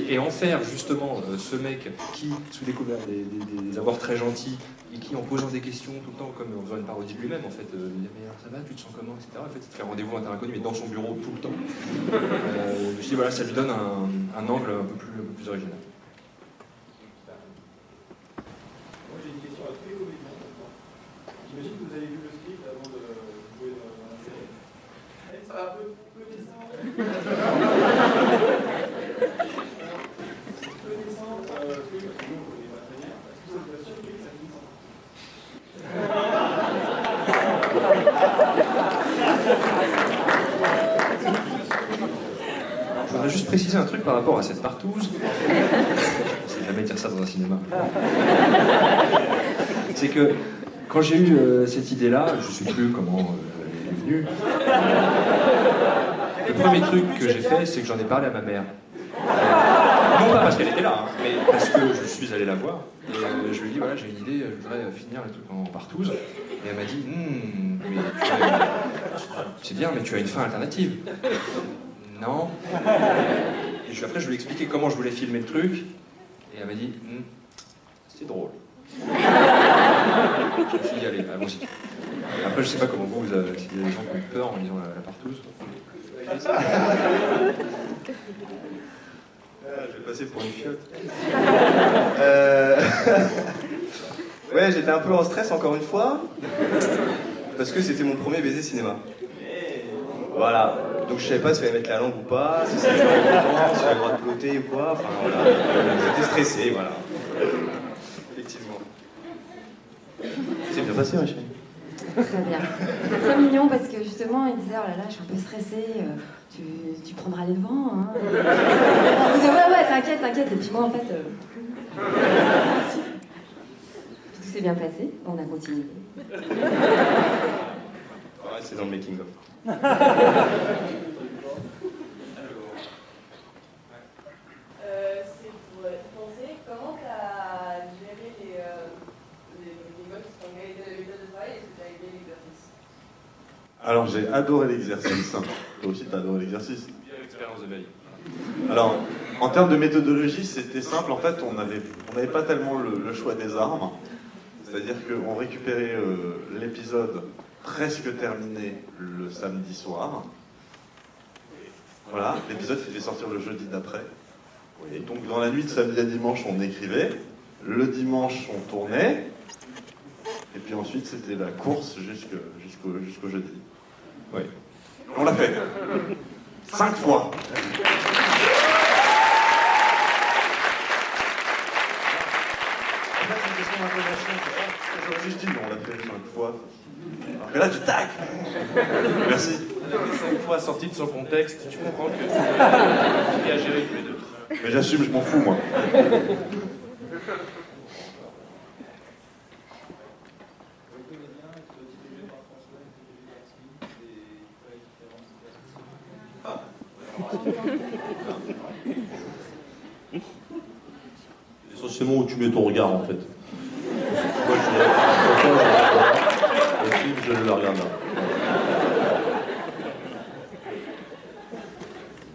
S1: Et en faire justement ce mec qui, sous des couverts, des avoirs très gentils, et qui, en posant des questions tout le temps, comme en faisant une parodie de lui-même, en fait, il dit mais alors, ça va, tu te sens comment, etc. En fait, il te fait rendez-vous inconnu, mais dans son bureau tout le temps. Je me suis dit, voilà, ça lui donne un angle un peu plus original.
S8: Moi j'ai une question à tous les comédiens. J'imagine que vous avez vu le script avant de jouer dans la série. Ça va un peu descendre.
S1: Je voudrais juste préciser un truc par rapport à cette partouze. Je ne pensais jamais dire ça dans un cinéma. C'est que quand j'ai eu cette idée-là, je ne sais plus comment elle est venue. Le premier truc que j'ai fait, c'est que j'en ai parlé à ma mère. Non pas parce qu'elle était là, hein, mais parce que je suis allé la voir. Et je lui ai dit, voilà, j'ai une idée, je voudrais finir le truc en partouze. Et elle m'a dit, mais c'est bien, mais tu as une fin alternative. Non. Et après, je lui ai expliqué comment je voulais filmer le truc. Et elle m'a dit, c'est drôle. Je me suis dit, allez, allons-y. Après, je sais pas comment vous, s'il y a des gens qui ont eu peur en lisant la partouze.
S6: Je vais passer pour une fiotte. Ouais, j'étais un peu en stress encore une fois. Parce que c'était mon premier baiser cinéma. Voilà. Donc je savais pas si j'allais mettre la langue ou pas, si j'avais le droit de ploter ou quoi. Enfin voilà. J'étais stressé, voilà. Effectivement. C'est bien passé, ma chérie.
S10: Très bien. C'était très mignon parce que justement, il disait, oh là là, je suis un peu stressée, tu prendras les devants. Hein. Il disait, ouais, t'inquiète. Et puis moi, en fait, tout s'est bien passé, on a continué.
S6: Ouais, c'est dans le making-of.
S13: C'est pour penser comment tu as géré les gars qui sont engagés dans la méthode de travail et est-ce que tu as aimé l'exercice?
S19: Alors j'ai adoré l'exercice. Toi aussi t'as adoré l'exercice.
S1: Bien l'expérience de ma vie.
S19: Alors, en termes de méthodologie, c'était simple. En fait, on n'avait pas tellement le choix des armes. C'est-à-dire qu'on récupérait l'épisode presque terminé le samedi soir. Voilà, l'épisode devait sortir le jeudi d'après. Et donc, dans la nuit de samedi à dimanche, on écrivait. Le dimanche, on tournait. Et puis ensuite, c'était la course jusqu'au jeudi.
S1: Oui.
S19: On l'a fait. 5 fois. J'aurais juste dit, mais on l'a fait 5 fois. Alors que là, tu tac. Merci.
S20: 5 fois sorti de son contexte, tu comprends que c'est bien géré tous les deux.
S19: Mais j'assume, je m'en fous, moi.
S4: Essentiellement où tu mets ton regard, en fait. Moi, le film, je le regarde là.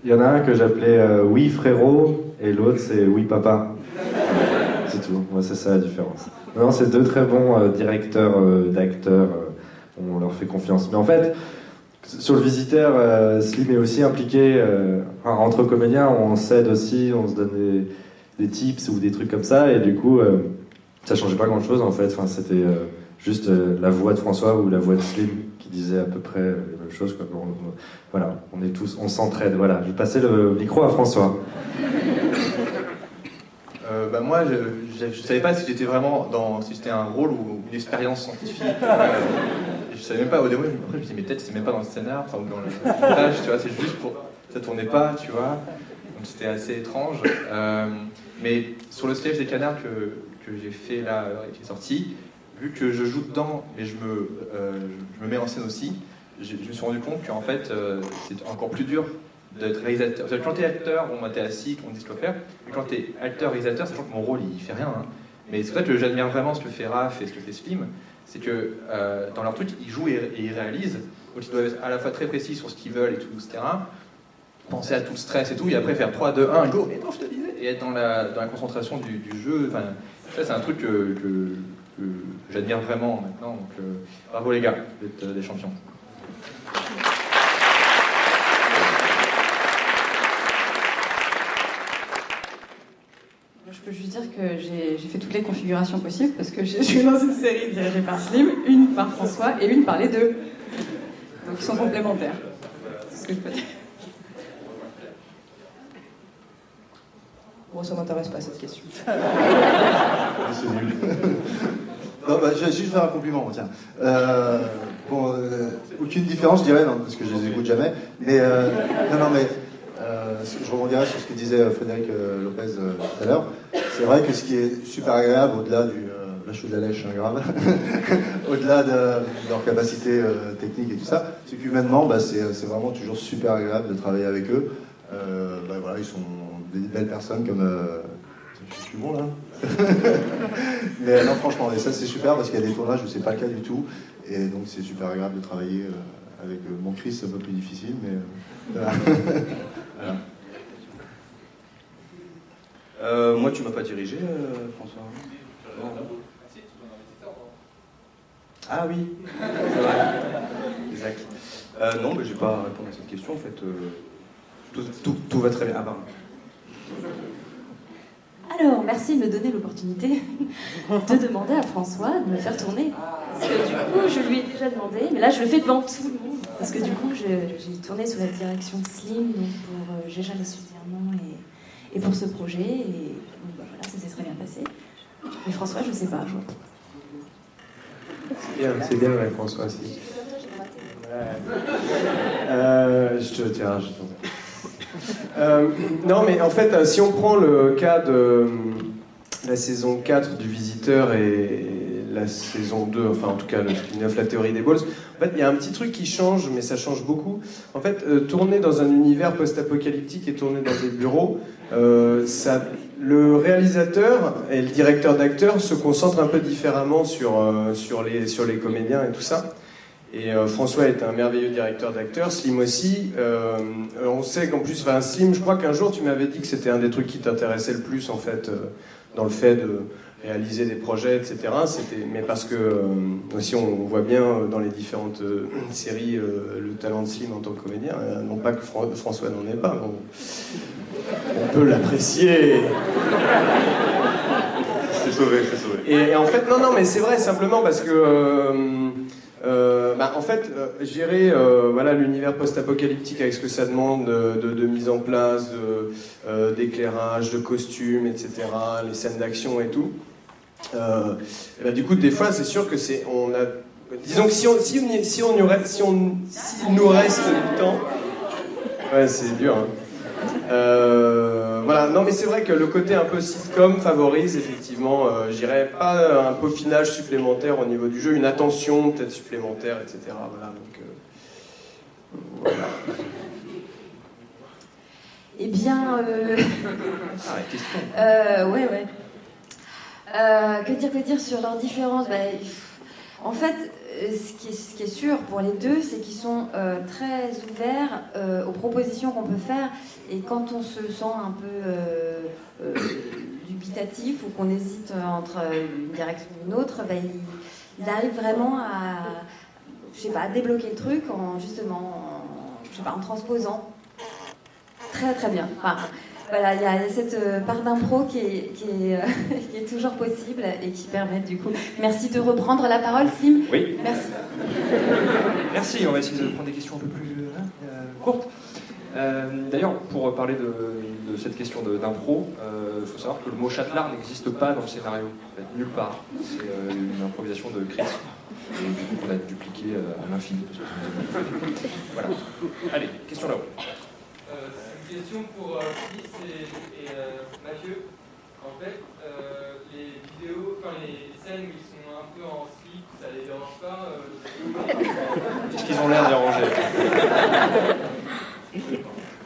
S7: Il y en a un que j'appelais Oui frérot et l'autre c'est Oui papa. C'est tout, moi c'est ça la différence. Non, c'est deux très bons directeurs d'acteurs, on leur fait confiance. Mais en fait, sur le visiteur, Slim est aussi impliqué, entre comédiens on s'aide aussi, on se donne des tips ou des trucs comme ça, et du coup ça changeait pas grand chose en fait, enfin, c'était juste la voix de François ou la voix de Slim qui disait à peu près les mêmes choses, quoi. Voilà, on s'entraide, voilà. Je vais passer le micro à François.
S11: Moi, je savais pas si j'étais vraiment si c'était un rôle ou une expérience scientifique. Je savais même pas, au début, après je me disais, mais peut-être c'est même pas dans le scénar, enfin, ou dans le montage, tu vois, c'est juste pour... Ça tournait pas, tu vois, donc c'était assez étrange. Mais sur le sketch des canards que j'ai fait là, qui est sorti, vu que je joue dedans, mais je me mets en scène aussi, je me suis rendu compte qu'en fait, c'est encore plus dur d'être réalisateur. Quand t'es acteur, bon, t'es assis, on dit ce qu'il faut faire, mais quand t'es acteur-réalisateur, sachant que mon rôle, il fait rien, hein. Mais c'est pour ça que j'admire vraiment ce que fait Raph et ce que fait Slim, c'est que dans leur truc, ils jouent et ils réalisent, donc ils doivent être à la fois très précis sur ce qu'ils veulent et tout, etc. penser à tout le stress et tout, et après faire 3, 2, 1, go, et non, je te disais, et être dans la concentration du jeu. Enfin, ça, c'est un truc que j'admire vraiment maintenant. Donc, bravo les gars, vous êtes des champions.
S16: Je peux juste dire que j'ai fait toutes les configurations possibles parce que j'ai joué dans une série dirigée par Slim, une par François et une par les deux. Donc ils sont complémentaires. C'est ce que je peux dire.
S2: Bon, ça m'intéresse pas cette question.
S17: C'est nul. Non, bah, je vais juste faire un compliment, tiens. Aucune différence, je dirais, non, parce que je les écoute jamais. Mais je rebondirai sur ce que disait Frédéric Lopez tout à l'heure. C'est vrai que ce qui est super agréable, au-delà du la chou de la lèche, grave, au-delà de leur capacité technique et tout ça, c'est qu'humainement, c'est vraiment toujours super agréable de travailler avec eux. Voilà, ils sont des belles personnes comme. Je suis bon là. Mais non, franchement, et ça c'est super parce qu'il y a des tournages où c'est pas le cas du tout. Et donc c'est super agréable de travailler avec mon Chris, c'est un peu plus difficile, mais voilà.
S6: Voilà. Moi, tu m'as pas dirigé, François. Non. Ah oui, c'est vrai. Exact. Non, mais j'ai pas à répondre à cette question en fait. Tout va très bien. Ah, pardon.
S10: Alors, merci de me donner l'opportunité de demander à François de me faire tourner. Parce que du coup, je lui ai déjà demandé, mais là, je le fais devant tout le monde. Parce que du coup, j'ai tourné sous la direction de Slim, donc pour J'ai jamais su dire non, et pour ce projet. Et donc, voilà, ça s'est très bien passé. Mais François, je sais pas, je vois.
S18: C'est bien avec François aussi. Je te tiens, je t'en non, mais en fait, si on prend le cas de la saison 4 du Visiteur et la saison 2, enfin en tout cas le spin-off La Théorie des Balls, en fait, il y a un petit truc qui change, mais ça change beaucoup. En fait, tourner dans un univers post-apocalyptique et tourner dans des bureaux, le réalisateur et le directeur d'acteurs se concentrent un peu différemment sur les comédiens et tout ça. Et François est un merveilleux directeur d'acteurs, Slim aussi. On sait qu'en plus, Slim, je crois qu'un jour tu m'avais dit que c'était un des trucs qui t'intéressait le plus en fait, dans le fait de réaliser des projets, etc. Mais parce que aussi on voit bien dans les différentes séries le talent de Slim en tant que comédien. Non pas que François n'en ait pas, mais on peut l'apprécier.
S19: C'est sauvé, c'est sauvé.
S18: Et en fait, non, mais c'est vrai, simplement parce que. En fait, gérer l'univers post-apocalyptique avec ce que ça demande de mise en place, d'éclairage, de costumes, etc., les scènes d'action et tout. Du coup, des fois, c'est sûr que disons que s'il nous reste du temps, ouais, c'est dur. Hein. Voilà, non mais c'est vrai que le côté un peu sitcom favorise effectivement, je dirais pas un peaufinage supplémentaire au niveau du jeu, une attention peut-être supplémentaire, etc. Voilà, donc voilà.
S10: Eh bien,
S1: question.
S10: Ouais. Que dire sur leurs différences? En fait, ce qui est sûr pour les deux, c'est qu'ils sont très ouverts aux propositions qu'on peut faire. Et quand on se sent un peu dubitatif ou qu'on hésite entre une direction et une autre, ils arrivent vraiment à débloquer le truc en transposant très très bien. Enfin, voilà, il y a cette part d'impro qui est toujours possible et qui permet du coup. Merci de reprendre la parole, Slim.
S1: Oui.
S10: Merci.
S1: Merci, on va essayer de prendre des questions un peu plus courtes. D'ailleurs, pour parler de cette question d'impro, il faut savoir que le mot châtelard n'existe pas dans le scénario, en fait, nulle part. C'est une improvisation de Chris, et du coup qu'on a dupliqué à l'infini. Voilà. Allez, question là-haut.
S15: C'est une question pour Chris et Mathieu. En fait, les vidéos, les scènes où ils sont un peu en slip, ça les dérange pas
S1: Est-ce qu'ils ont l'air dérangés?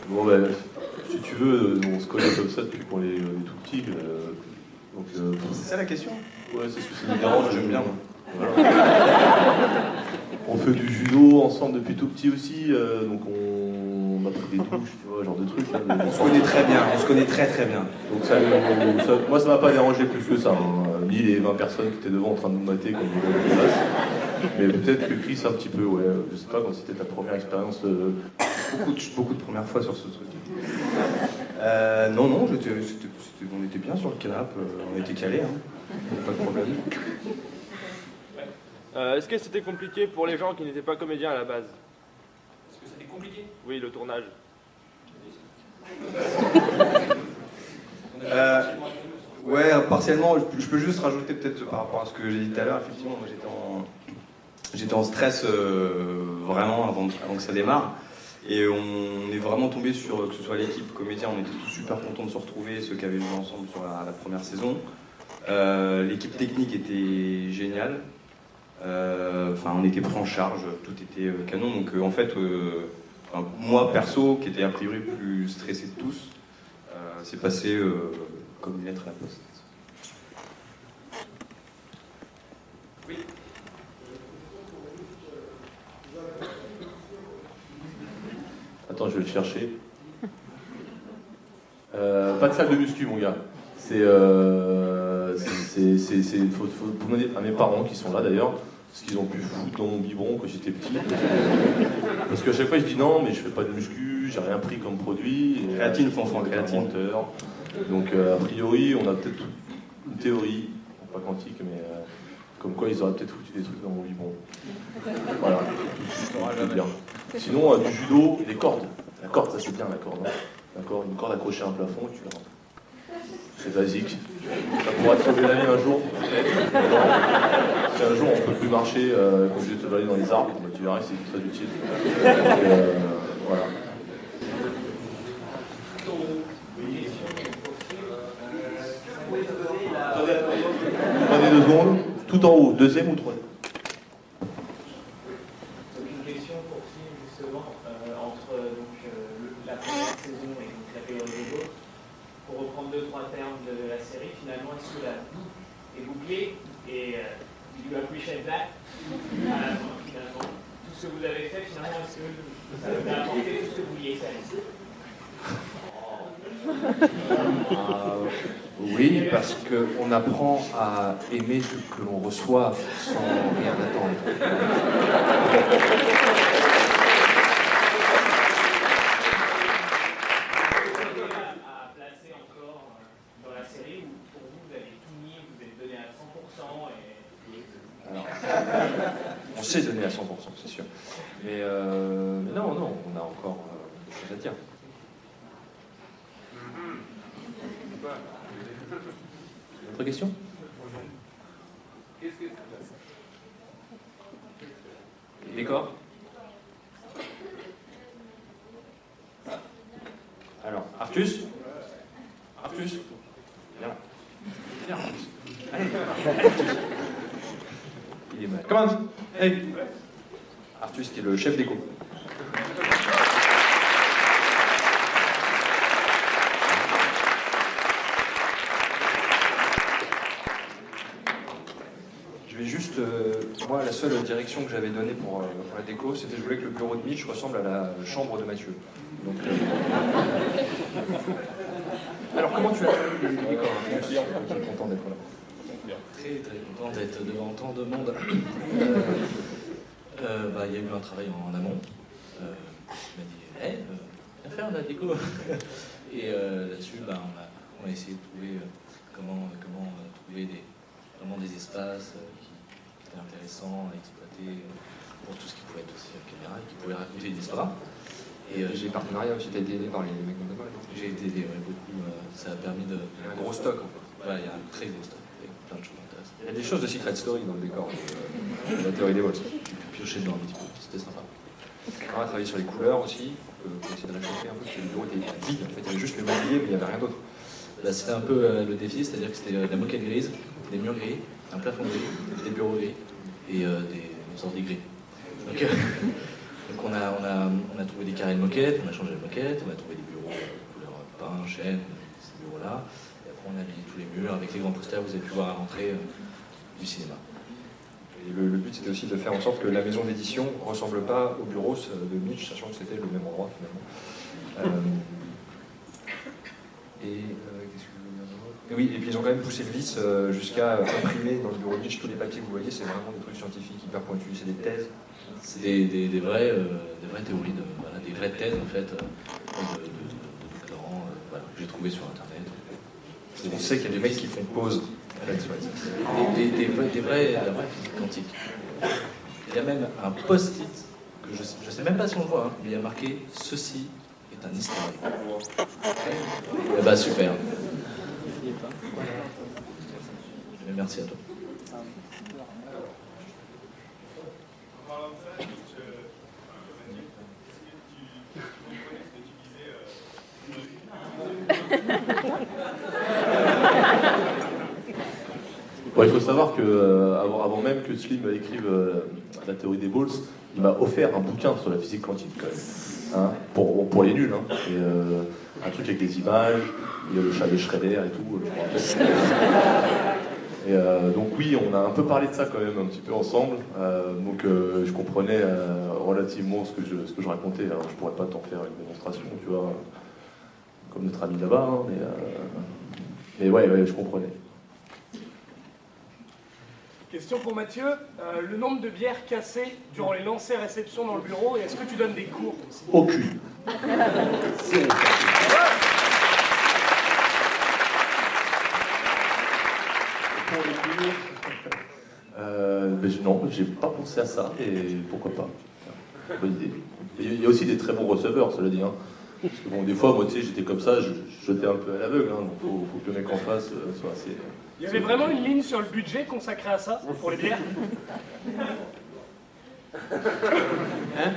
S4: Bon si tu veux, on se connaît comme ça depuis qu'on est tout petits.
S6: C'est ça la question?
S4: Ouais, c'est ce que ça me dérange, j'aime bien. Voilà. On fait du judo ensemble depuis tout petit aussi, donc on a pris des douches, tu vois, genre de trucs. Là,
S6: On se connaît très bien, on se connaît très très bien.
S4: Donc moi ça m'a pas dérangé plus que ça, hein. Ni les 20 personnes qui étaient devant en train de nous mater comme des gros dégueulasses. Mais peut-être que Chris un petit peu, ouais. Je sais pas, quand c'était ta première expérience.
S6: Beaucoup de premières fois sur ce truc. Non, on était bien sur le canapé, on était calés, hein. Pas de problème.
S5: Est-ce que c'était compliqué pour les gens qui n'étaient pas comédiens à la base?
S20: Est-ce que c'était compliqué?
S5: Oui, le tournage.
S6: Ouais, partiellement. Je peux juste rajouter peut-être par rapport à ce que j'ai dit tout à l'heure. Effectivement, moi j'étais en stress vraiment avant que ça démarre. Et on est vraiment tombé sur, que ce soit l'équipe comédien, on était tous super contents de se retrouver, ceux qui avaient joué ensemble sur la première saison. L'équipe technique était géniale. On était pris en charge, tout était canon. Donc en fait, moi perso, qui était a priori plus stressé de tous, c'est passé comme une lettre à la poste.
S5: Oui.
S4: Attends, je vais le chercher. Pas de salle de muscu, mon gars. Faut demander à mes parents qui sont là d'ailleurs, ce qu'ils ont pu foutre dans mon biberon quand j'étais petit. Parce qu'à chaque fois je dis non, mais je fais pas de muscu, j'ai rien pris comme produit.
S6: Créatine, fonfon, créatine.
S4: Donc a priori, on a peut-être une théorie, pas quantique, mais comme quoi ils auraient peut-être foutu des trucs dans mon biberon. Voilà, je veux dire. Sinon, du judo, des cordes. La corde, ça c'est bien la corde. Hein. D'accord, une corde accrochée à un plafond et tu la rentres. C'est basique. Ça pourra te sauver la vie un jour, peut-être. Si un jour on ne peut plus marcher, qu'on est obligé de se balader dans les arbres, bah, tu verras, c'est très utile. Voilà. Prenez 2 secondes, tout en haut, deuxième ou troisième.
S21: Une question pour Phil, justement, entre la première saison et donc, la période des autres. Pour reprendre 2-3 termes de la série, finalement, est-ce que la boucle est bouclée et you appreciate that à la fin, finalement? Tout ce que vous avez fait, finalement, est-ce que ça vous a apporté tout ce que vous vouliez faire?
S1: Oui, parce qu'on apprend à aimer ce que l'on reçoit sans rien attendre. On s'est donné à 100%, c'est sûr. Mais non, on a encore des choses à dire. Autre question? Décor? Alors, Artus? Artus? Viens là. Viens, Artus. Allez, Artus. Il est mal. Commande! Hey! Artus qui est le chef d'éco. Juste, moi, la seule direction que j'avais donnée pour la déco, c'était je voulais que le bureau de Mitch ressemble à la chambre de Mathieu. Donc, alors, comment tu as fait le décor? Je suis content d'être là.
S22: Très content d'être devant tant de monde. Il y a eu un travail en amont. Il m'a dit hey, viens faire de la déco. Et là-dessus, on a essayé de trouver comment trouver vraiment des espaces qui étaient intéressants à exploiter pour tout ce qui pouvait être aussi la caméra, qui pouvait raconter une histoire.
S1: Et j'ai des partenariats aussi, t'as été aidé par les mecs de Démol?
S22: J'ai été aidé, beaucoup. Ça a permis de.
S1: Il y a un gros stock en fait.
S22: Ouais, il y a un très gros stock, avec plein de choses intéressantes.
S1: Il y a des choses de Secret Story dans le décor de la théorie des vols.
S22: J'ai pu piocher dedans un petit peu, c'était sympa.
S1: On a travaillé sur les couleurs aussi, pour essayer de réchauffer un peu, parce que le bureau était vide, en fait, il y avait juste le mobilier, mais il n'y avait rien d'autre.
S22: C'était un peu le défi, c'est-à-dire que c'était de la moquette grise, des murs gris, un plafond gris, des bureaux gris et des ordi gris. Donc on a trouvé des carrés de moquette, on a changé de moquette, on a trouvé des bureaux couleur pain, chêne, ces bureaux-là. Et après on a mis tous les murs avec les grands posters, vous avez pu voir à l'entrée du cinéma.
S1: Et le but, c'était aussi de faire en sorte que la maison d'édition ne ressemble pas au bureau de Mitch, sachant que c'était le même endroit, finalement. Qu'est-ce que je veux dire d'autre ? Et oui, et puis ils ont quand même poussé le vice jusqu'à imprimer dans le bureau de Mitch tous les papiers que vous voyez, c'est vraiment des trucs scientifiques hyper pointus, c'est des thèses.
S22: C'est des vraies théories, des vraies thèses en fait, de doctorants que j'ai trouvées sur Internet.
S1: On sait qu'il y a des mecs qui font pause.
S22: La vraie physique quantique. Il y a même un post-it, que je ne sais même pas si on le voit, mais il y a marqué « Ceci est un historique ». Eh ben super. Merci à toi.
S4: Bon, il faut savoir que avant même que Slim écrive la théorie des balls, il m'a offert un bouquin sur la physique quantique quand même, hein, pour les nuls, hein. Et, un truc avec des images, il y a le chat des Schrader et tout, je me rappelle. Et donc oui, on a un peu parlé de ça quand même un petit peu ensemble, donc je comprenais relativement ce que je racontais. Alors je pourrais pas t'en faire une démonstration, tu vois, comme notre ami là-bas, hein, mais ouais, je comprenais.
S3: Question pour Mathieu. Le nombre de bières cassées durant les lancers-réceptions dans le bureau, et est-ce que tu donnes des cours aussi ?
S4: Aucune. Pour les cours, non, j'ai pas pensé à ça, et pourquoi pas. Bonne idée. Il y a aussi des très bons receveurs, cela dit. Hein. Parce que bon, des fois, moi, tu sais, j'étais comme ça, je jetais un peu à l'aveugle, hein, donc faut que le mec en face soit assez...
S3: Il y avait vraiment une ligne sur le budget consacrée à ça, pour les bières ?
S1: Hein ?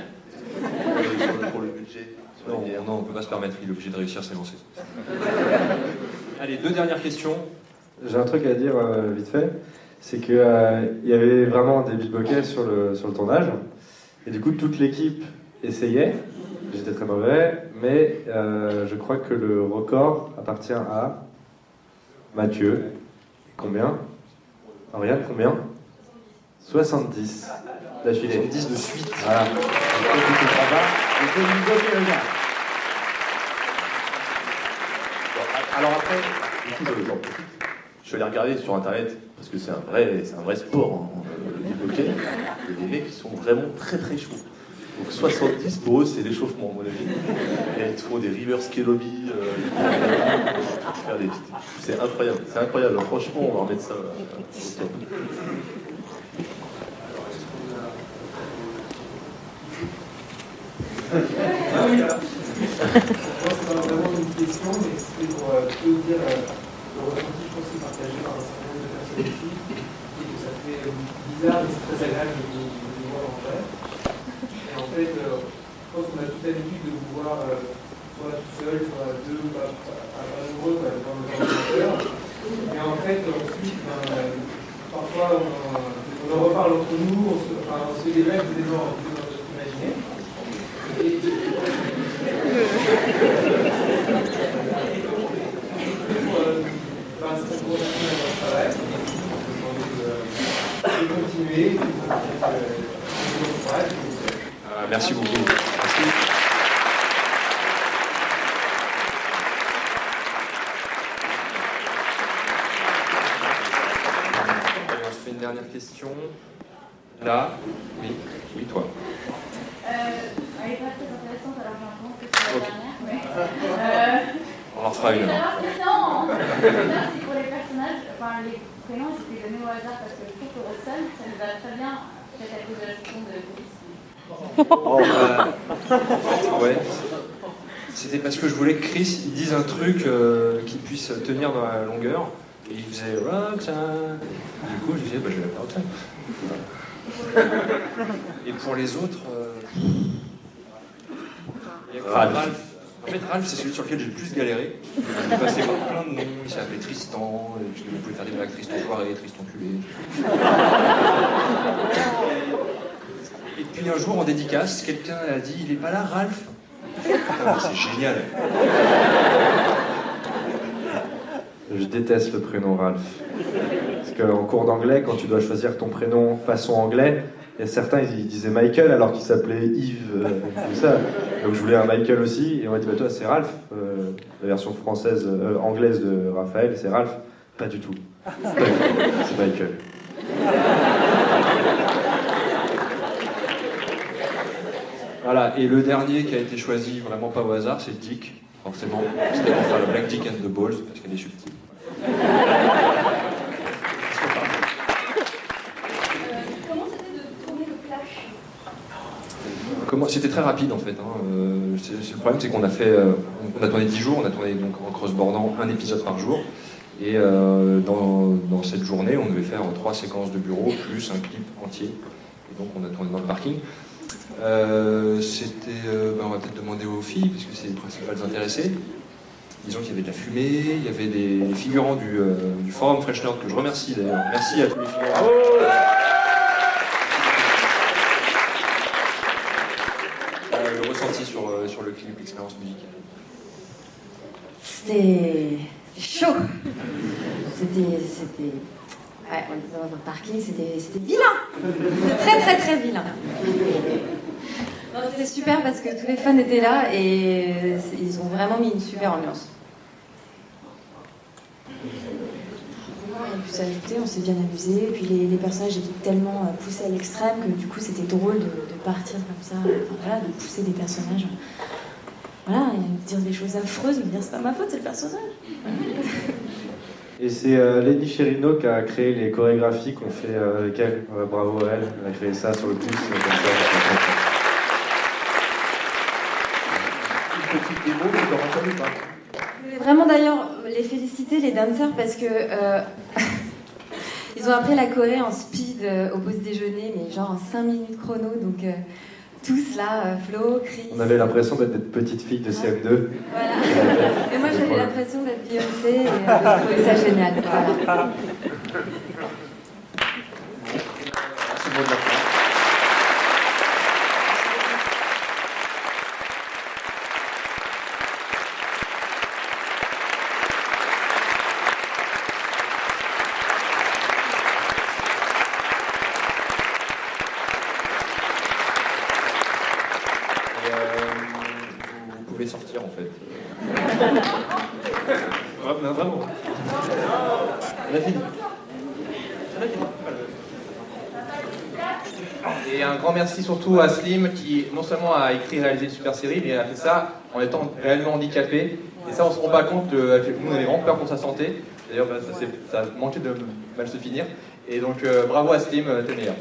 S1: Pour le budget. Non, on ne peut pas se permettre, il est obligé de réussir à s'élancer. Allez, 2 dernières questions.
S7: J'ai un truc à dire vite fait, c'est qu'il y avait vraiment des beatboxers sur le tournage, et du coup toute l'équipe essayait, j'étais très mauvais, mais je crois que le record appartient à Mathieu. Combien ? Ariane, combien ? 70 d'affilée.
S1: 70 de suite.
S7: Voilà.
S4: Alors après, du coup, je suis allé regarder sur internet, parce que c'est un vrai sport, hein, le beatboxing. Il y a des mecs qui sont vraiment très très chauds. Donc 70 pour eux, c'est l'échauffement, à mon avis. Et ils te font des reverse kelobi, c'est incroyable, franchement, on va remettre ça au top.
S9: Moi, c'est pas vraiment une question, mais c'était pour te dire le ressenti, je pense, partagé par un certain nombre de personnes ici, et que ça fait bizarre, mais c'est très agréable de vous voir en vrai. Et en fait, je pense qu'on a toute l'habitude de vous voir soit tout seul, soit à deux, pas nombreux, dans le ordinateur. Et en fait, ensuite, parfois, on en reparle entre nous, on se débrève des gens dans notre imaginaire. Et c'est pour continuer notre travail, de continuer,
S1: Merci beaucoup. Merci. Allez, on se fait une dernière question. Là, oui, toi.
S13: Elle n'est pas très intéressante, alors j'entends que c'est la dernière.
S1: On en fera une.
S13: Non, c'est pour les personnages, enfin les prénoms, je les ai donnés au hasard parce que je trouve que Roxane, ça nous va très bien, peut-être à cause de la chanson de Chris.
S1: Ouais. C'était parce que je voulais que Chris il dise un truc qui puisse tenir dans la longueur. Et il faisait Roxane. Du coup, je disais, je vais l'appeler Roxane. Et pour les autres. Ralph. En fait, Ralph, c'est celui sur lequel j'ai le plus galéré. Il est passé par plein de noms. Il s'est appelé Tristan. Parce que vous pouvez faire des blagues Tristan Foiré, Tristan Culé. Et puis un jour, en dédicace, quelqu'un a dit il est pas là, Ralph ? Putain, c'est génial.
S7: Je déteste le prénom Ralph. Parce c'est qu'en cours d'anglais, quand tu dois choisir ton prénom façon anglais, il y a certains, ils disaient Michael alors qu'il s'appelait Yves, tout ça. Donc je voulais un Michael aussi, et on m'a dit, bah toi c'est Ralph, la version française, anglaise de Raphaël, c'est Ralph. Pas du tout. C'est Michael.
S1: Voilà, et le dernier qui a été choisi vraiment pas au hasard, c'est Dick, forcément. C'était pour faire le Black Dick and the Balls, parce qu'elle est subtile.
S13: Comment c'était de tourner le clash?
S1: C'était très rapide en fait. Le problème, c'est qu'on a fait, on a tourné 10 jours, on a tourné donc en cross-bordant un épisode par jour. Et dans cette journée, on devait faire 3 séquences de bureau plus un clip entier. Et donc on a tourné dans le parking. On va peut-être demander aux filles, parce que c'est les principales intéressées. Disons qu'il y avait de la fumée, il y avait des figurants du forum Fresh Nerd, que je remercie d'ailleurs. Merci à tous les figurants. Le ressenti sur le clip, l'expérience musicale.
S10: C'était chaud. C'était... Ouais, on était dans un parking, c'était vilain. C'était très très très vilain. Non, c'était super parce que tous les fans étaient là et ils ont vraiment mis une super ambiance. Rien de plus à ajouter, on s'est bien amusé. Et puis les personnages étaient tellement poussés à l'extrême que du coup c'était drôle de partir comme ça, de pousser des personnages. Voilà, et dire des choses affreuses, mais dire c'est pas ma faute, c'est le personnage.
S7: Et c'est Lady Cherino qui a créé les chorégraphies qu'on fait avec elle. Bravo à elle, elle a créé ça sur le pouce. Une
S11: petite démo, tu l'auras entendu ou pas?
S10: Je voulais vraiment d'ailleurs les féliciter, les danseurs, parce que ils ont appris la choré en speed au pause déjeuner, mais genre en 5 minutes chrono, donc tous là, Flo, Chris.
S7: On avait l'impression d'être des petites filles de CM2.
S10: Voilà. Et moi j'avais l'impression d'être Beyoncé et de trouver ça génial. Voilà.
S1: C'est le mot de la fin. Vous pouvez sortir en fait. Vraiment. On a fini.
S11: Et un grand merci surtout à Slim qui non seulement a écrit et réalisé une super série, mais a fait ça en étant réellement handicapé. Et ça, on se rend pas compte. Nous, on avait vraiment peur pour sa santé. D'ailleurs, ça a manqué de mal se finir. Et donc, bravo à Slim, t'es meilleur.